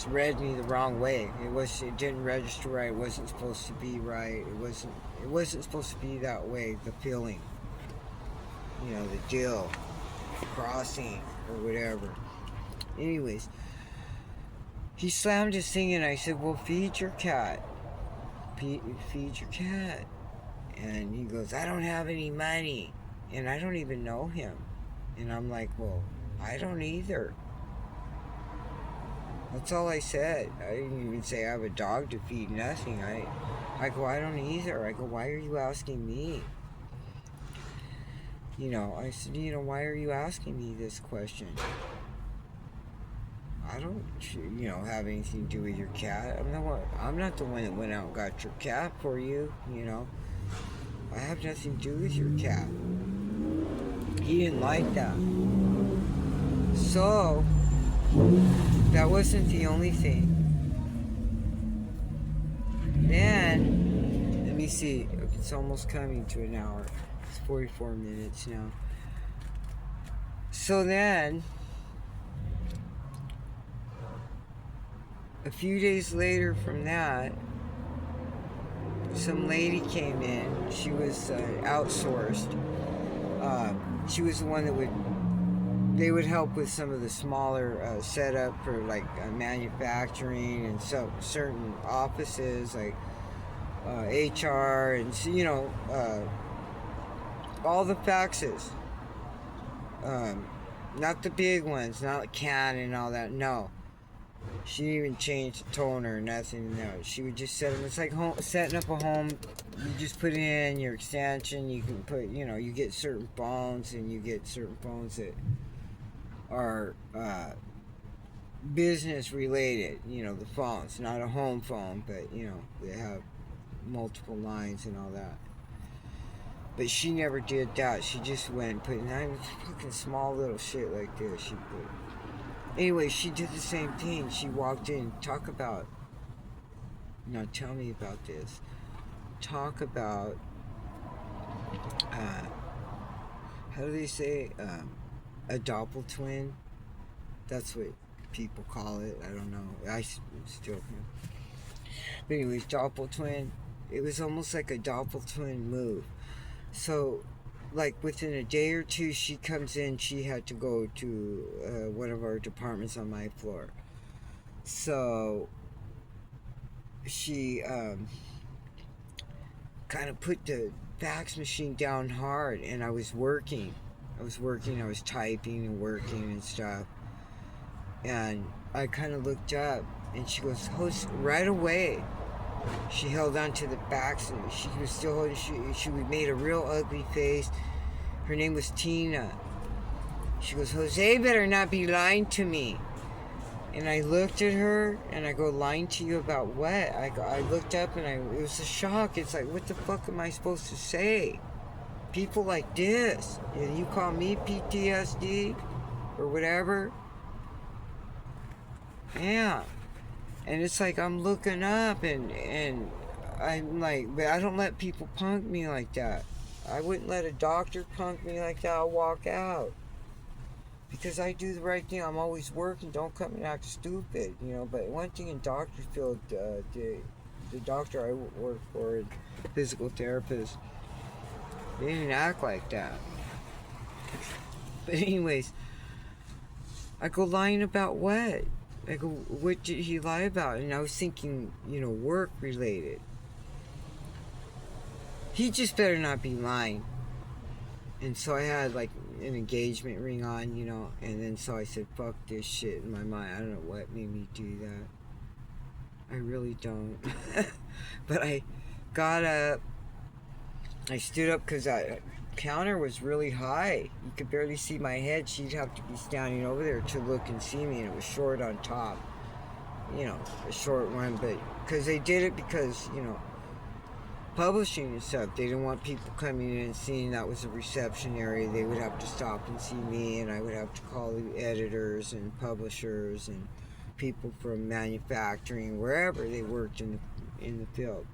read me the wrong way. It didn't register right. It wasn't supposed to be right. It wasn't supposed to be that way. The feeling, the deal, crossing or whatever. Anyways, he slammed his thing, and I said, "Well, feed your cat. Feed your cat." And he goes, "I don't have any money." And I don't even know him. And I'm like, "Well, I don't either." That's all I said. I didn't even say I have a dog to feed, nothing. I go, "I don't either." I go, "Why are you asking me?" I said, "Why are you asking me this question? I don't, have anything to do with your cat. I'm not the one that went out and got your cat for you, I have nothing to do with your cat." He didn't like that. So, that wasn't the only thing. Then, let me see. It's almost coming to an hour. It's 44 minutes now. So then, a few days later from that, some lady came in. She was outsourced. She was the one that they would help with some of the smaller setup for like manufacturing and certain offices like HR and all the faxes. Not the big ones, not like Cat and all that. No. She didn't even change the toner or nothing. No. She would just set them. It's like setting up a home. You just put in your extension. You can put, you get certain phones, and you get certain phones that are business related. The phones. Not a home phone, but, they have multiple lines and all that. But she never did that. She just went and put in fucking small little shit like this. She put. Anyway, she did the same thing. She walked in. Talk about. Now tell me about this. Talk about. How do they say? A doppel twin. That's what people call it. I don't know. I still can. But anyways, doppel twin. It was almost like a doppel twin move. So, like within a day or two, she comes in. She had to go to one of our departments on my floor. So she kind of put the fax machine down hard, and I was working. I was typing and working and stuff. And I kind of looked up, and she goes, "Host," right away. She held on to the backs, and she was still holding. She made a real ugly face. Her name was Tina. She goes, "Jose better not be lying to me." And I looked at her, and I go, "Lying to you about what?" I looked up, and it was a shock. It's like, what the fuck am I supposed to say? People like this. You call me PTSD or whatever? Yeah. And it's like I'm looking up, and I'm like, but I don't let people punk me like that. I wouldn't let a doctor punk me like that. I'll walk out. Because I do the right thing. I'm always working. Don't come and act stupid, But one thing in doctor field, the doctor I work for, physical therapist, they didn't act like that. But anyways, I go, lying about what? I go, what did he lie about? And I was thinking, work related. He just better not be lying. And so I had like an engagement ring on, and then so I said, fuck this shit in my mind. I don't know what made me do that. I really don't. But I got up. I stood up because the counter was really high. You could barely see my head. She'd have to be standing over there to look and see me, and it was short on top. A short one, but because they did it because, publishing and stuff, they didn't want people coming in and seeing that was a reception area. They would have to stop and see me, and I would have to call the editors and publishers and people from manufacturing, wherever they worked in the field.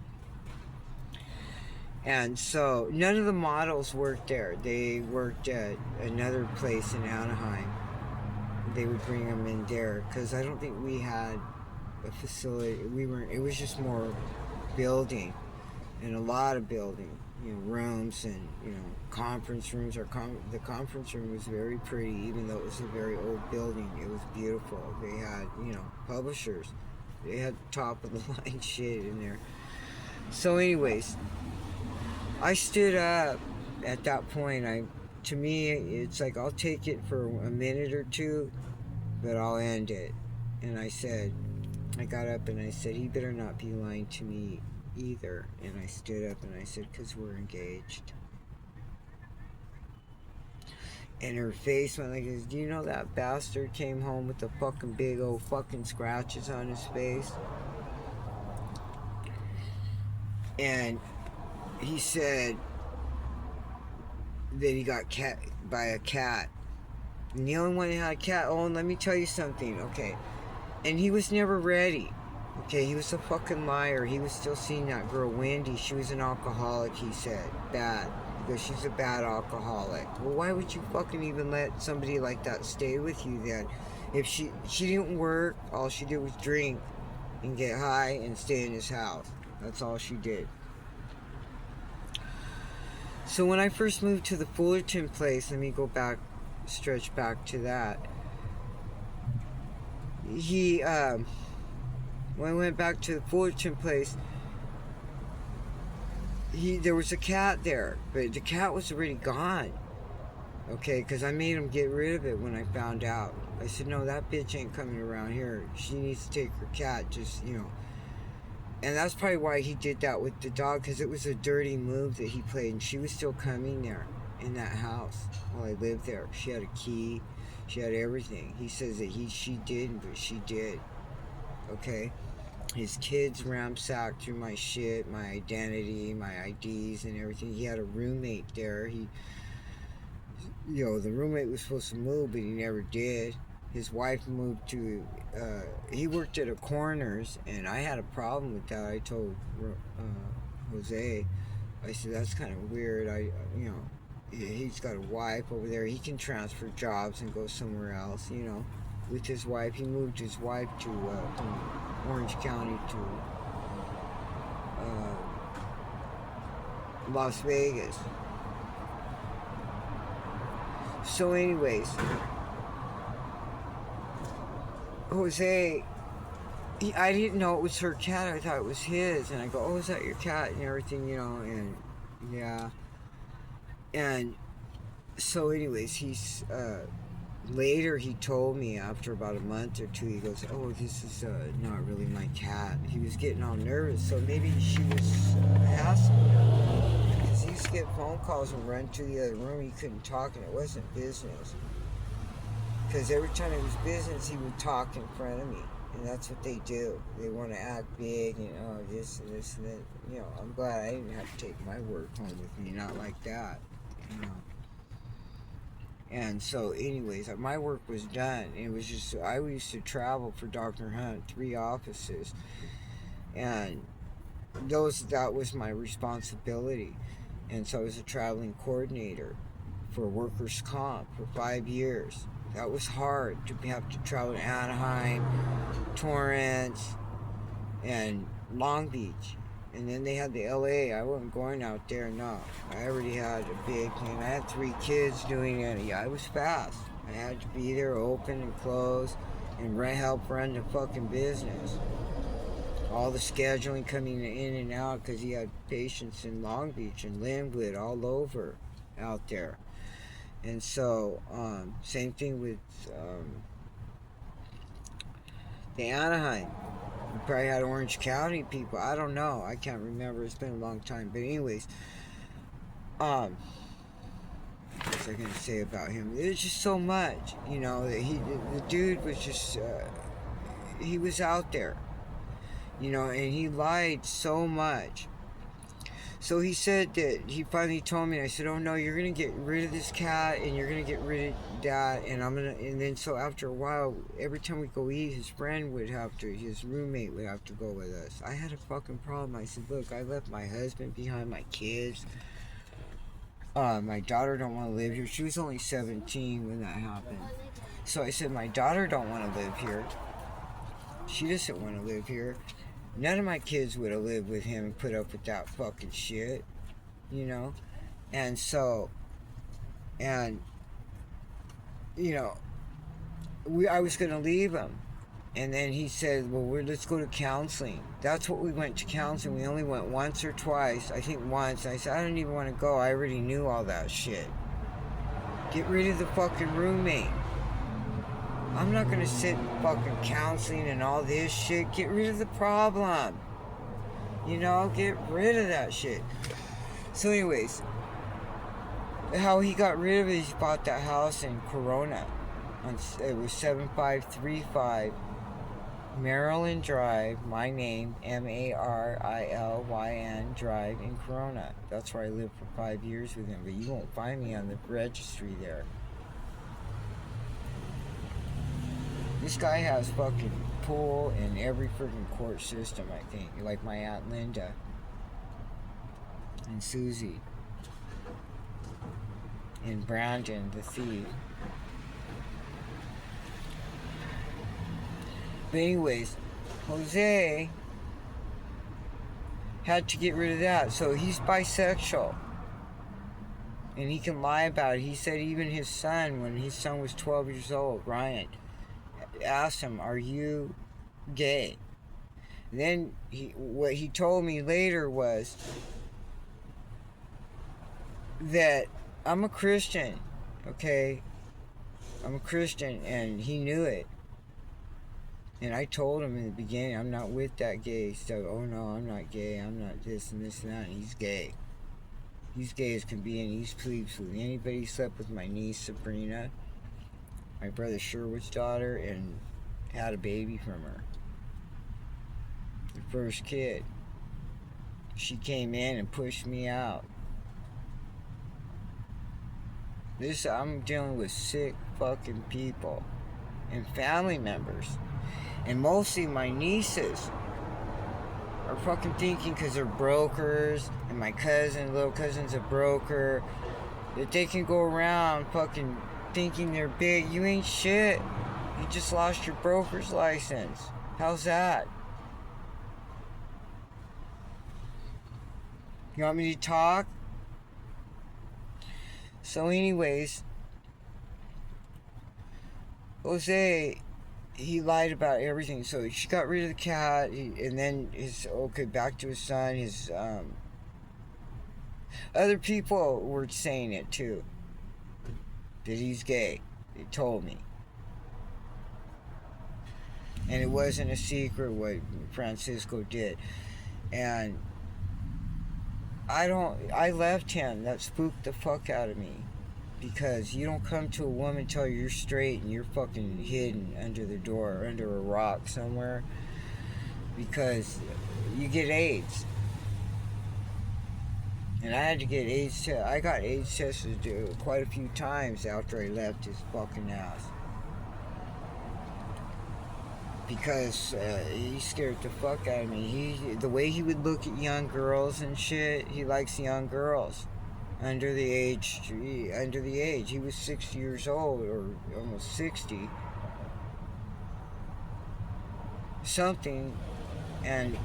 And so none of the models worked there. They worked at another place in Anaheim. They would bring them in there because I don't think we had a facility. It was just more building, and a lot of building, rooms and, conference rooms. The conference room was very pretty, even though it was a very old building. It was beautiful. They had, publishers. They had top of the line shit in there. So anyways, I stood up at that point. To me, it's like, I'll take it for a minute or two, but I'll end it. And I got up and I said, he better not be lying to me either. And I stood up and I said, because we're engaged. And her face went like this. Do you know that bastard came home with the fucking big old fucking scratches on his face? And he said that he got cat by a cat. And the only one that had a cat, oh, and let me tell you something, okay. And he was never ready. Okay, he was a fucking liar. He was still seeing that girl, Wendy. She was an alcoholic, he said. Bad. Because she's a bad alcoholic. Well, why would you fucking even let somebody like that stay with you then? If she didn't work, all she did was drink and get high and stay in his house. That's all she did. So when I first moved to the Fullerton place, let me go back, stretch back to that. When I went back to the Fullerton place, there was a cat there, but the cat was already gone. Okay, because I made him get rid of it when I found out. I said, no, that bitch ain't coming around here. She needs to take her cat, just, you know. And that's probably why he did that with the dog, because it was a dirty move that he played, and she was still coming there in that house while I lived there. She had a key, she had everything. He says that she didn't, but she did. Okay? His kids ransacked through my shit, my identity, my IDs, and everything. He had a roommate there. The roommate was supposed to move, but he never did. His wife moved to, he worked at a coroner's, and I had a problem with that. I told Jose, I said, that's kind of weird. He's got a wife over there. He can transfer jobs and go somewhere else, with his wife. He moved his wife to from Orange County to Las Vegas. So anyways, Jose, I didn't know it was her cat. I thought it was his. And I go, oh, is that your cat? And everything, and yeah. And so anyways, later he told me after about a month or two, he goes, oh, this is not really my cat. He was getting all nervous. So maybe she was hassling him. Because he used to get phone calls and run to the other room. He couldn't talk, and it wasn't business. Because every time it was business, he would talk in front of me. And that's what they do. They want to act big and, this and this and that. I'm glad I didn't have to take my work home with me. Not like that. And so, anyways, my work was done. It was just, I used to travel for Dr. Hunt, 3 offices. And that was my responsibility. And so I was a traveling coordinator for workers' comp for 5 years. That was hard to have to travel to Anaheim, Torrance, and Long Beach. And then they had the LA. I wasn't going out there, no. I already had a big thing. I had 3 kids doing it. Yeah, I was fast. I had to be there, open and close, and help run the fucking business. All the scheduling coming in and out, because he had patients in Long Beach and Linwood, all over out there. And so, same thing with the Anaheim. We probably had Orange County people. I don't know. I can't remember. It's been a long time. But anyways, what was I going to say about him? It was just so much, the dude was just, he was out there, and he lied so much. So he said that he finally told me, and I said, oh no, you're going to get rid of this cat, and you're going to get rid of that, and then so after a while, every time we go eat, his roommate would have to go with us. I had a fucking problem. I said, look, I left my husband behind, my kids. My daughter don't want to live here. She was only 17 when that happened. So I said, my daughter don't want to live here. She doesn't want to live here. None of my kids would have lived with him and put up with that fucking shit, And so, I was going to leave him. And then he said, well, let's go to counseling. That's what we went to counseling. We only went once or twice. I think once. I said, I don't even want to go. I already knew all that shit. Get rid of the fucking roommate. I'm not gonna sit in fucking counseling and all this shit. Get rid of the problem. Get rid of that shit. So anyways, how he got rid of it, he bought that house in Corona. It was 7535 Maryland Drive, my name, Marilyn Drive in Corona. That's where I lived for 5 years with him, but you won't find me on the registry there. This guy has fucking pull in every freaking court system, I think. Like my Aunt Linda and Susie and Brandon, the thief. But anyways, Jose had to get rid of that. So he's bisexual. And he can lie about it. He said even his son, when his son was 12 years old, Ryan, asked him, are you gay? Then what he told me later was that I'm a Christian Okay? I'm a Christian, and he knew it. And I told him in the beginning, I'm not with that gay stuff. Oh no, I'm not gay. I'm not this and this and that. And he's gay. He's gay as can be, and he sleeps with anybody. He slept with my niece Sabrina, my brother Sherwood's daughter, and had a baby from her. The first kid. She came in and pushed me out. I'm dealing with sick fucking people and family members. And mostly my nieces are fucking thinking, because they're brokers, and my little cousin's a broker, that they can go around fucking thinking they're big. You ain't shit. You just lost your broker's license. How's that? You want me to talk? So anyways, Jose, he lied about everything. So she got rid of the cat, and then back to his son. His other people were saying it too, that he's gay. They told me, and it wasn't a secret what Francisco did. And I left him. That spooked the fuck out of me. Because you don't come to a woman till you're straight and you're fucking hidden under the door or under a rock somewhere. Because you get AIDS. And I had to get AIDS tested. I got AIDS tested quite a few times after I left his fucking ass. Because he scared the fuck out of me. The way he would look at young girls and shit, he likes young girls. Under the age. He was 60 years old, or almost 60. Something. And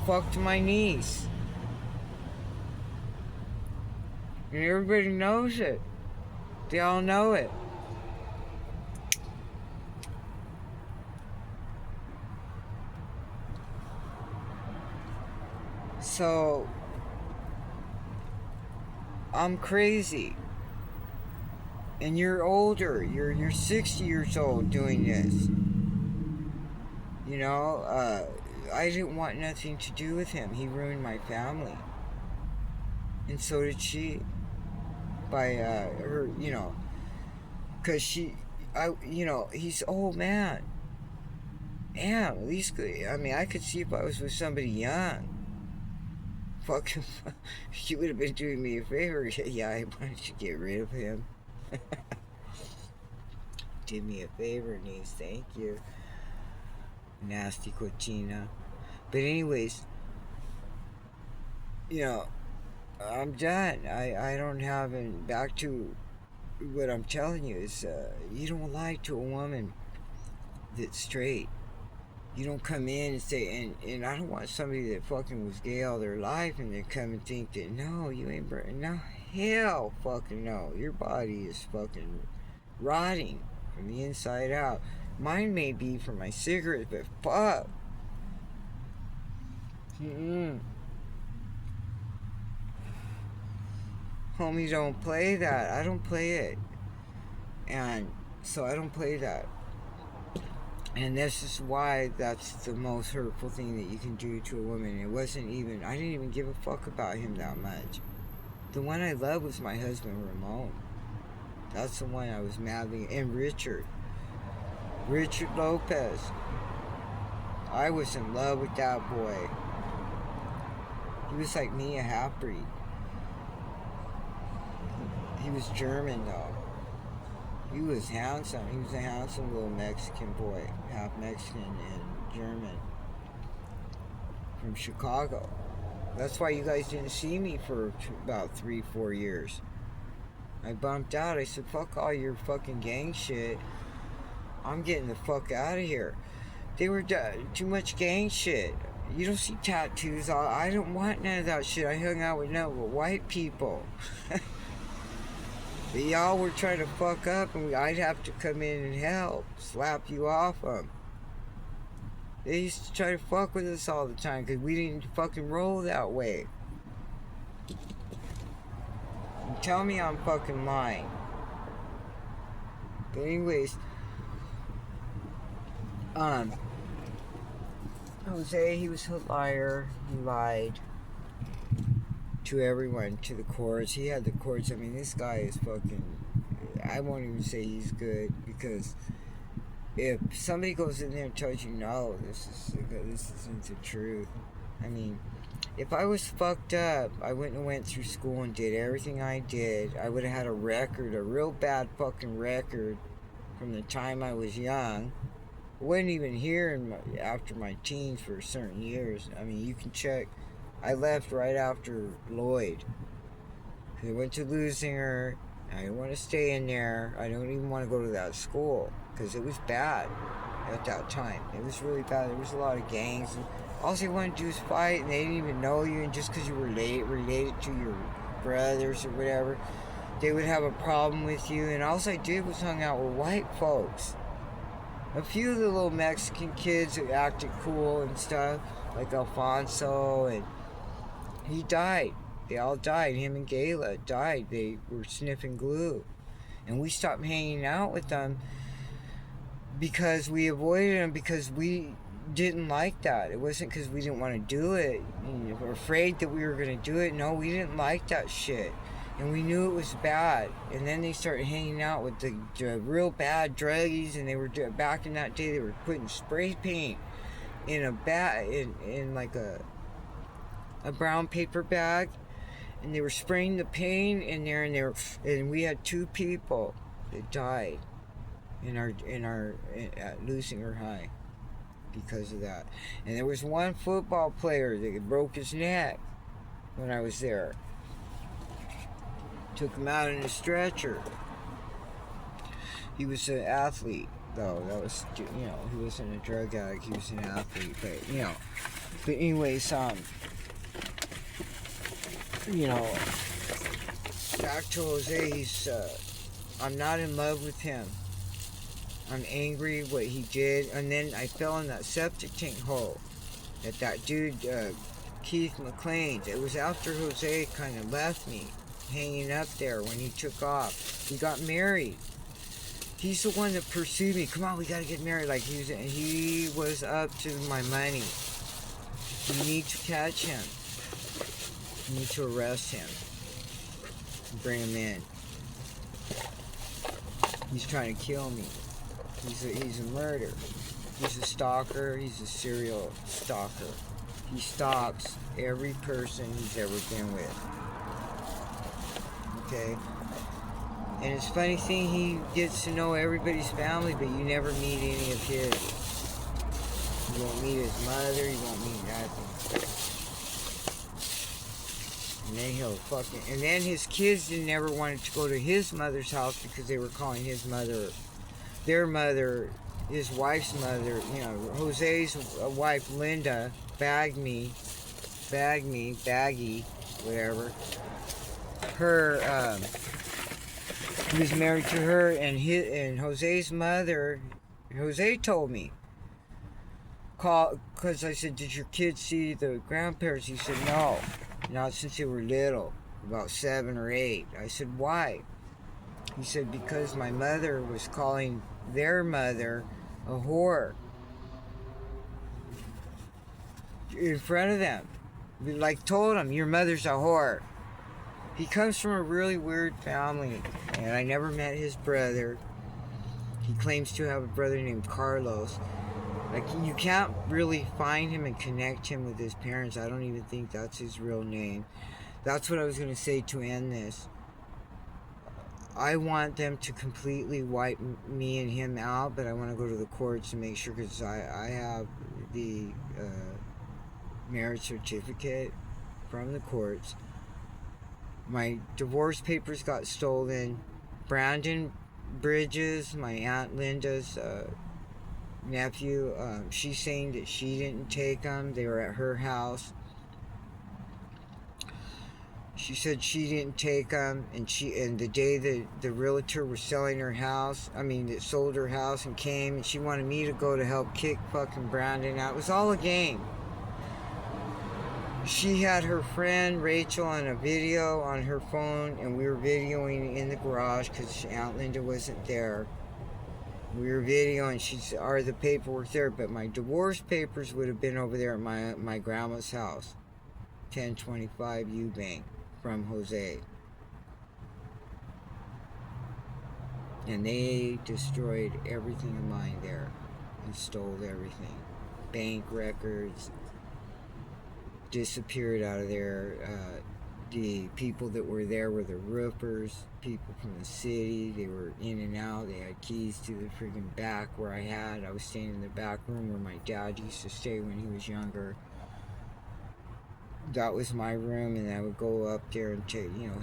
fucked my niece. And everybody knows it. They all know it. So, I'm crazy. And you're older. You're 60 years old doing this. You know, I didn't want nothing to do with him. He ruined my family. And so did she. By her, you know. Because he's old man. Damn, at least, I mean, I could see if I was with somebody young. Fucking, she would have been doing me a favor. Yeah, why don't you get rid of him? Did me a favor, niece. Thank you. Nasty cochina. But anyways, you know, I'm done. I don't have back to what I'm telling you is you don't lie to a woman that's straight. You don't come in and say, and I don't want somebody that fucking was gay all their life and they come and think that, no, you ain't, no, hell fucking no. Your body is fucking rotting from the inside out. Mine may be from my cigarettes, but fuck. Homie, don't play that. I don't play it. And so I don't play that. And this is why that's the most hurtful thing that you can do to a woman. It wasn't even, I didn't even give a fuck about him that much. The one I loved was my husband, Ramon. That's the one I was madly, and Richard Lopez. I was in love with that boy. He was like me, a half-breed. He was German though. He was handsome. He was a handsome little Mexican boy, half Mexican and German, from Chicago. That's why you guys didn't see me for about 3-4 years. I bumped out. I said, fuck all your fucking gang shit. I'm getting the fuck out of here. They were too much gang shit. You don't see tattoos. I don't want none of that shit. I hung out with none but white people. But y'all were trying to fuck up, and I'd have to come in and help, slap you off them. They used to try to fuck with us all the time, because we didn't fucking roll that way. And tell me I'm fucking lying. But anyways, um, Jose, he was a liar. He lied to everyone, to the courts. He had the courts. I mean, this guy is fucking. I won't even say he's good, because if somebody goes in there and tells you no, this isn't the truth. I mean, if I was fucked up, I wouldn't have went through school and did everything I did. I would have had a record, a real bad fucking record, from the time I was young. I wasn't even here after my teens for certain years. I mean, you can check. I left right after Lloyd. I went to Lusinger. I didn't want to stay in there. I don't even want to go to that school, because it was bad at that time. It was really bad. There was a lot of gangs. And all they wanted to do was fight, and they didn't even know you. And just because you were related to your brothers or whatever, they would have a problem with you. And all I did was hung out with white folks. A few of the little Mexican kids who acted cool and stuff, like Alfonso, and he died. They all died. Him and Gayla died. They were sniffing glue. And we stopped hanging out with them because we avoided them, because we didn't like that. It wasn't because we didn't want to do it. We were afraid that we were going to do it. No, we didn't like that shit. And we knew it was bad. And then they started hanging out with the real bad druggies, and they were, back in that day, they were putting spray paint in a bag, in like a brown paper bag, and they were spraying the paint in there, and we had 2 people that died at Lusinger High because of that. And there was one football player that broke his neck when I was there. Took him out in a stretcher. He was an athlete, though. That was, he wasn't a drug addict. He was an athlete, but But anyways, back to Jose. He's, I'm not in love with him. I'm angry what he did, and then I fell in that septic tank hole that dude, Keith McLean. It was after Jose kind of left me hanging up there when he took off. We got married. He's the one that pursued me. Come on, we gotta get married. Like he was up to my money. You need to catch him. You need to arrest him. Bring him in. He's trying to kill me. He's a murderer. He's a stalker. He's a serial stalker. He stalks every person he's ever been with. Okay? And it's a funny thing, he gets to know everybody's family, but you never meet any of his. You won't meet his mother, you won't meet nothing. And then and then his kids never wanted to go to his mother's house because they were calling his mother, their mother, his wife's mother, Jose's wife, Linda, Baggy, whatever. Her, he was married to her, and Jose's mother, Jose told me, because I said, did your kids see the grandparents? He said, no, not since they were little, about 7 or 8. I said, why? He said, because my mother was calling their mother a whore in front of them. We told him, your mother's a whore. He comes from a really weird family, and I never met his brother. He claims to have a brother named Carlos. You can't really find him and connect him with his parents. I don't even think that's his real name. That's what I was going to say to end this. I want them to completely wipe me and him out, but I want to go to the courts to make sure, because I have the marriage certificate from the courts. My divorce papers got stolen. Brandon Bridges, my Aunt Linda's nephew, she's saying that she didn't take them. They were at her house. She said she didn't take them, and the day that the realtor was selling her house, that sold her house and came, and she wanted me to go to help kick fucking Brandon out. It was all a game. She had her friend Rachel on a video on her phone, and we were videoing in the garage because Aunt Linda wasn't there. We were videoing, the paperwork there, but my divorce papers would have been over there at my grandma's house, 1025 Eubank, from Jose. And they destroyed everything of mine there and stole everything. Bank records disappeared out of there. The people that were there were the roofers, people from the city. They were in and out. They had keys to the freaking back where I was staying in the back room where my dad used to stay when he was younger. That was my room, and I would go up there and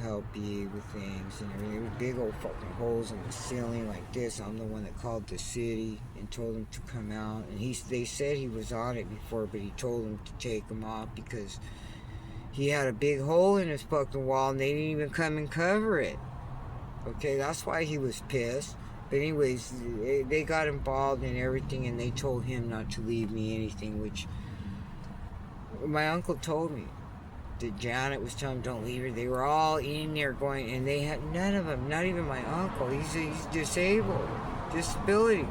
help you with things and everything. There were big old fucking holes in the ceiling like this. I'm the one that called the city and told them to come out. And they said he was on it before, but he told them to take them off because he had a big hole in his fucking wall, and they didn't even come and cover it. Okay, that's why he was pissed. But anyways, they got involved in everything, and they told him not to leave me anything, which my uncle told me that Janet was telling him don't leave her. They were all in there going, and they had none of them, not even my uncle. He's disabled, disability.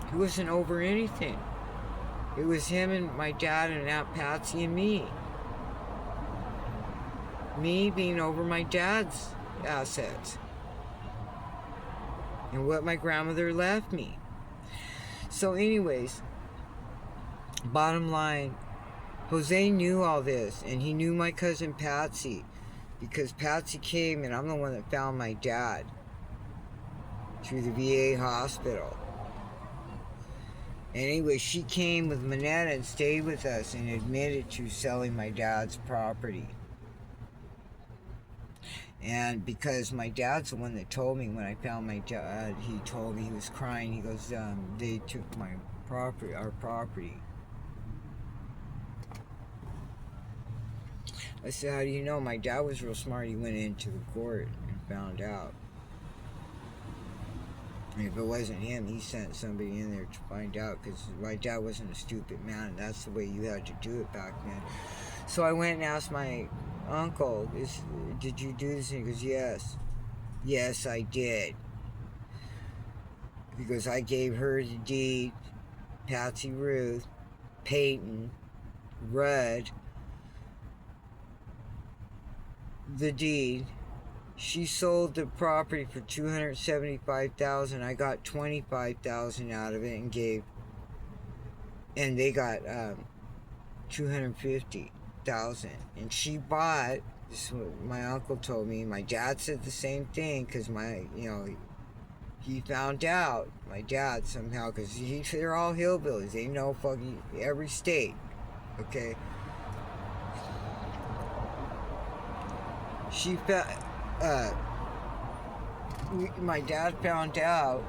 He wasn't over anything. It was him and my dad and Aunt Patsy and me. Me being over my dad's assets and what my grandmother left me. So anyways, bottom line, Jose knew all this, and he knew my cousin Patsy, because Patsy came, and I'm the one that found my dad through the VA hospital. Anyway, she came with Manetta and stayed with us and admitted to selling my dad's property. And because my dad's the one that told me when I found my dad, he told me, he was crying, he goes, they took our property. I said, how do you know? My dad was real smart. He went into the court and found out. And if it wasn't him, he sent somebody in there to find out, because my dad wasn't a stupid man, and that's the way you had to do it back then. So I went and asked my uncle, did you do this? And he goes, yes. Yes, I did. Because I gave her the deed, Patsy Ruth, Peyton, Rudd, the deed. She sold the property for $275,000. I got $25,000 out of it and they got $250,000. And she bought. This is what my uncle told me. My dad said the same thing, because he found out, my dad, somehow, because they're all hillbillies. They know fucking every state. Okay. My dad found out,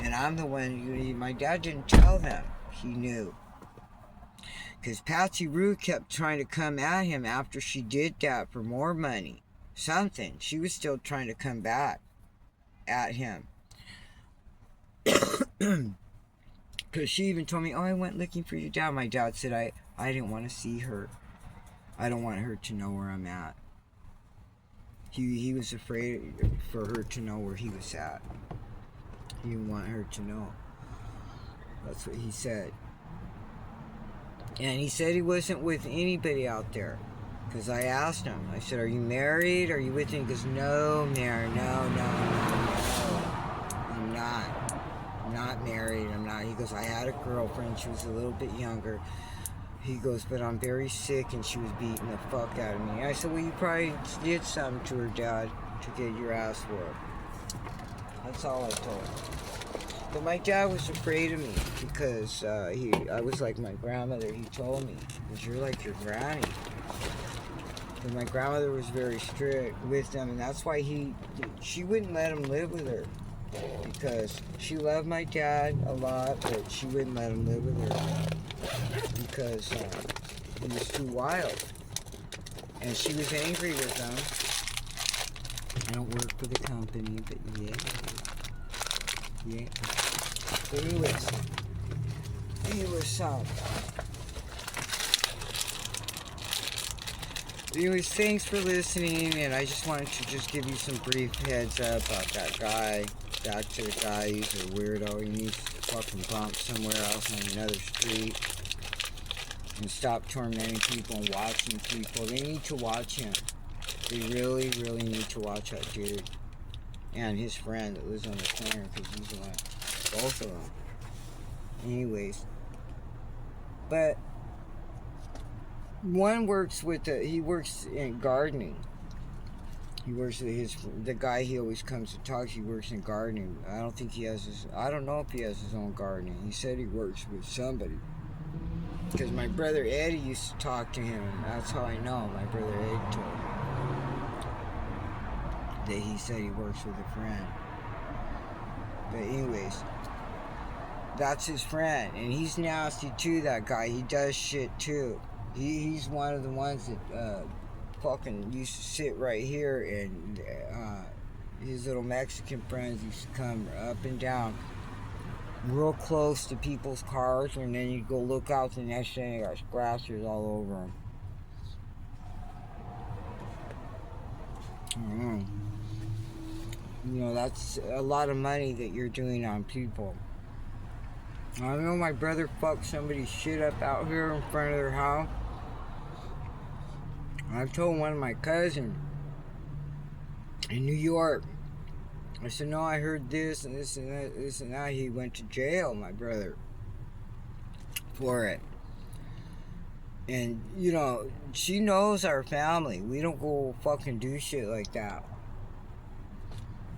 and I'm the one. My dad didn't tell them. He knew, because Patsy Rue kept trying to come at him after she did that for more money. Something. She was still trying to come back at him. Because she even told me, oh, I went looking for your dad. My dad said, I didn't want to see her. I don't want her to know where I'm at. He was afraid for her to know where he was at. He didn't want her to know. That's what he said. And he said he wasn't with anybody out there. Because I asked him. I said, are you married? Are you with him? He goes, no, Mary, no. I'm not. I'm not married. I'm not. He goes, I had a girlfriend. She was a little bit younger. He goes, but I'm very sick, and she was beating the fuck out of me. I said, well, you probably did something to her, Dad, to get your ass whooped. That's all I told him. But my dad was afraid of me, because I was like my grandmother. He told me, because you're like your granny. But my grandmother was very strict with them, and that's why she wouldn't let him live with her. Because she loved my dad a lot, but she wouldn't let him live with her. Because he was too wild. And she was angry with him. I don't work for the company, but yeah. But anyways, thanks for listening, and I just wanted to give you some brief heads up about that guy. back to the guy. He's a weirdo. He needs to fucking bump somewhere else on another street. And stop tormenting people and watching people. They need to watch him. They really, really need to watch that dude. And his friend that lives on the corner, because he's the one. Both of them. Anyways. But one works with he works in gardening. He works with the guy he always comes to talk to. He works in gardening. I don't think he has I don't know if he has his own gardening. He said he works with somebody. Because my brother Eddie used to talk to him, and that's how I know. My brother Eddie told me that he said he works with a friend. But anyways, that's his friend, and he's nasty too, that guy. He does shit too. He's one of the ones that fucking used to sit right here, and his little Mexican friends used to come up and down real close to people's cars, and then you'd go look out the next thing, they got scratches all over them. You know, that's a lot of money that you're doing on people. I know my brother fucked somebody's shit up out here in front of their house. I told one of my cousins in New York, I said, no, I heard this and this and that, this and that. He went to jail, my brother, for it. And, you know, she knows our family. We don't go fucking do shit like that.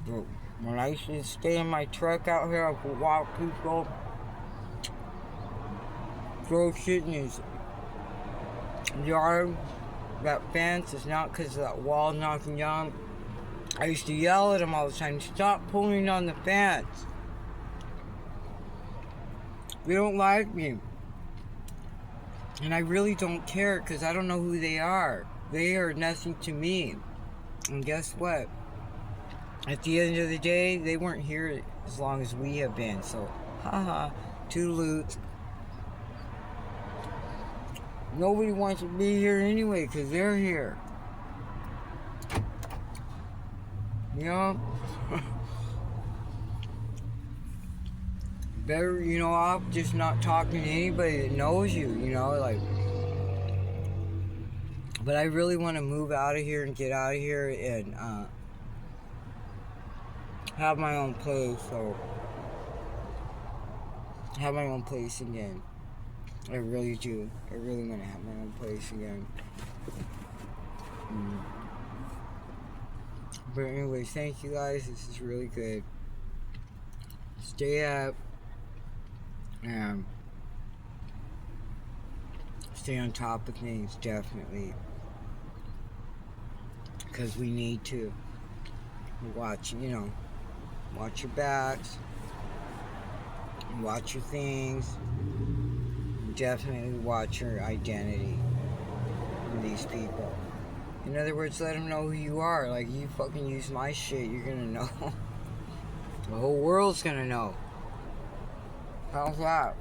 But when I used to stay in my truck out here, I could walk people, throw shit in his yard. That fence is not because of that wall knocking down. I used to yell at him all the time, stop pulling on the fence. They don't like me. And I really don't care, because I don't know who they are. They are nothing to me. And guess what? At the end of the day, they weren't here as long as we have been. So, haha, toodaloo. Nobody wants to be here anyway, because they're here. You know? Better, you know, off just not talking to anybody that knows you, you know, like. But I really want to move out of here and get out of here and have my own place, so. Have my own place again. I really do. I really want to have my own place again. But anyways, thank you guys. This is really good. Stay up. And stay on top of things, definitely. Because we need to. Watch, you know, watch your backs. Watch your things. Definitely watch your identity in these people. In other words, let them know who you are. Like, you fucking use my shit, you're gonna know. The whole world's gonna know. How's that?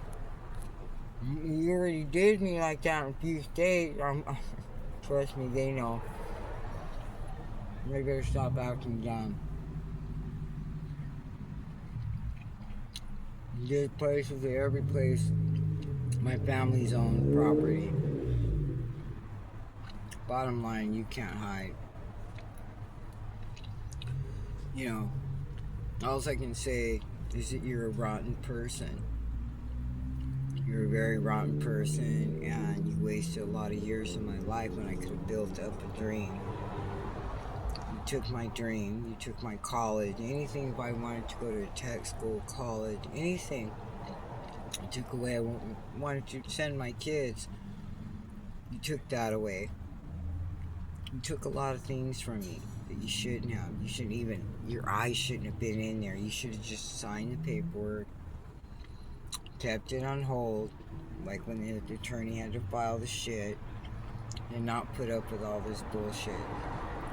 You already did me like that in a few states. Trust me, they know. They better stop acting dumb. This place is every place. My family's own property. Bottom line, you can't hide. You know, all I can say is that you're a rotten person. You're a very rotten person, and you wasted a lot of years of my life when I could have built up a dream. You took my dream, you took my college, anything. If I wanted to go to a tech school, college, anything, you took away. I wanted to send my kids, you took that away. You took a lot of things from me that you shouldn't have. You shouldn't even, your eyes shouldn't have been in there. You should have just signed the paperwork, kept it on hold, like when the attorney had to file the shit, and not put up with all this bullshit.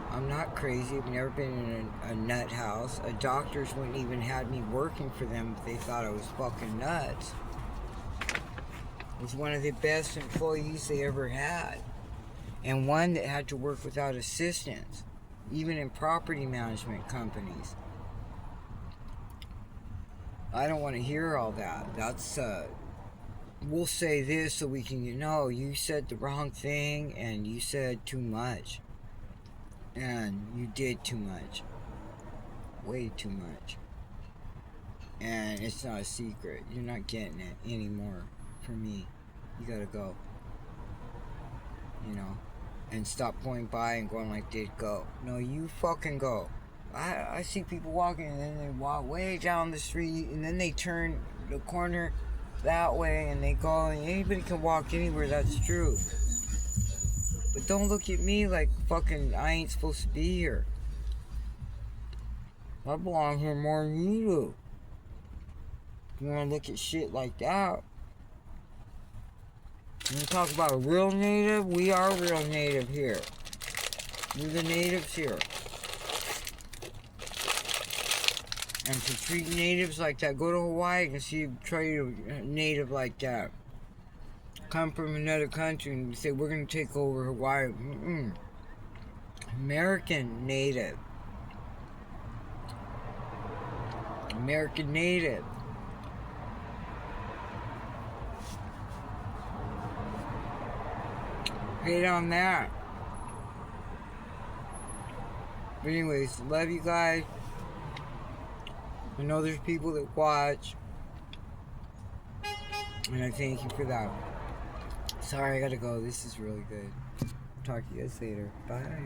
I'm not crazy. I've never been in a nut house. Doctors wouldn't even have me working for them if they thought I was fucking nuts. I was one of the best employees they ever had. And one that had to work without assistance, even in property management companies. I don't want to hear all that. That's, we'll say this so we can, you said the wrong thing and you said too much. And you did too much. Way too much. And it's not a secret. You're not getting it anymore from me. You gotta go. And stop going by and going like this. Go. No, you fucking go. I see people walking and then they walk way down the street and then they turn the corner that way and they go, and anybody can walk anywhere, that's true. But don't look at me like fucking I ain't supposed to be here. I belong here more than you do. You wanna look at shit like that? When you talk about a real native, we are real native here. We're the natives here. And to treat natives like that, go to Hawaii and see you treat a native like that. Come from another country and say, we're going to take over Hawaii. American native. American native. Hate on that. But anyways, love you guys. I know there's people that watch. And I thank you for that. Sorry, I gotta go. This is really good. Talk to you guys later. Bye.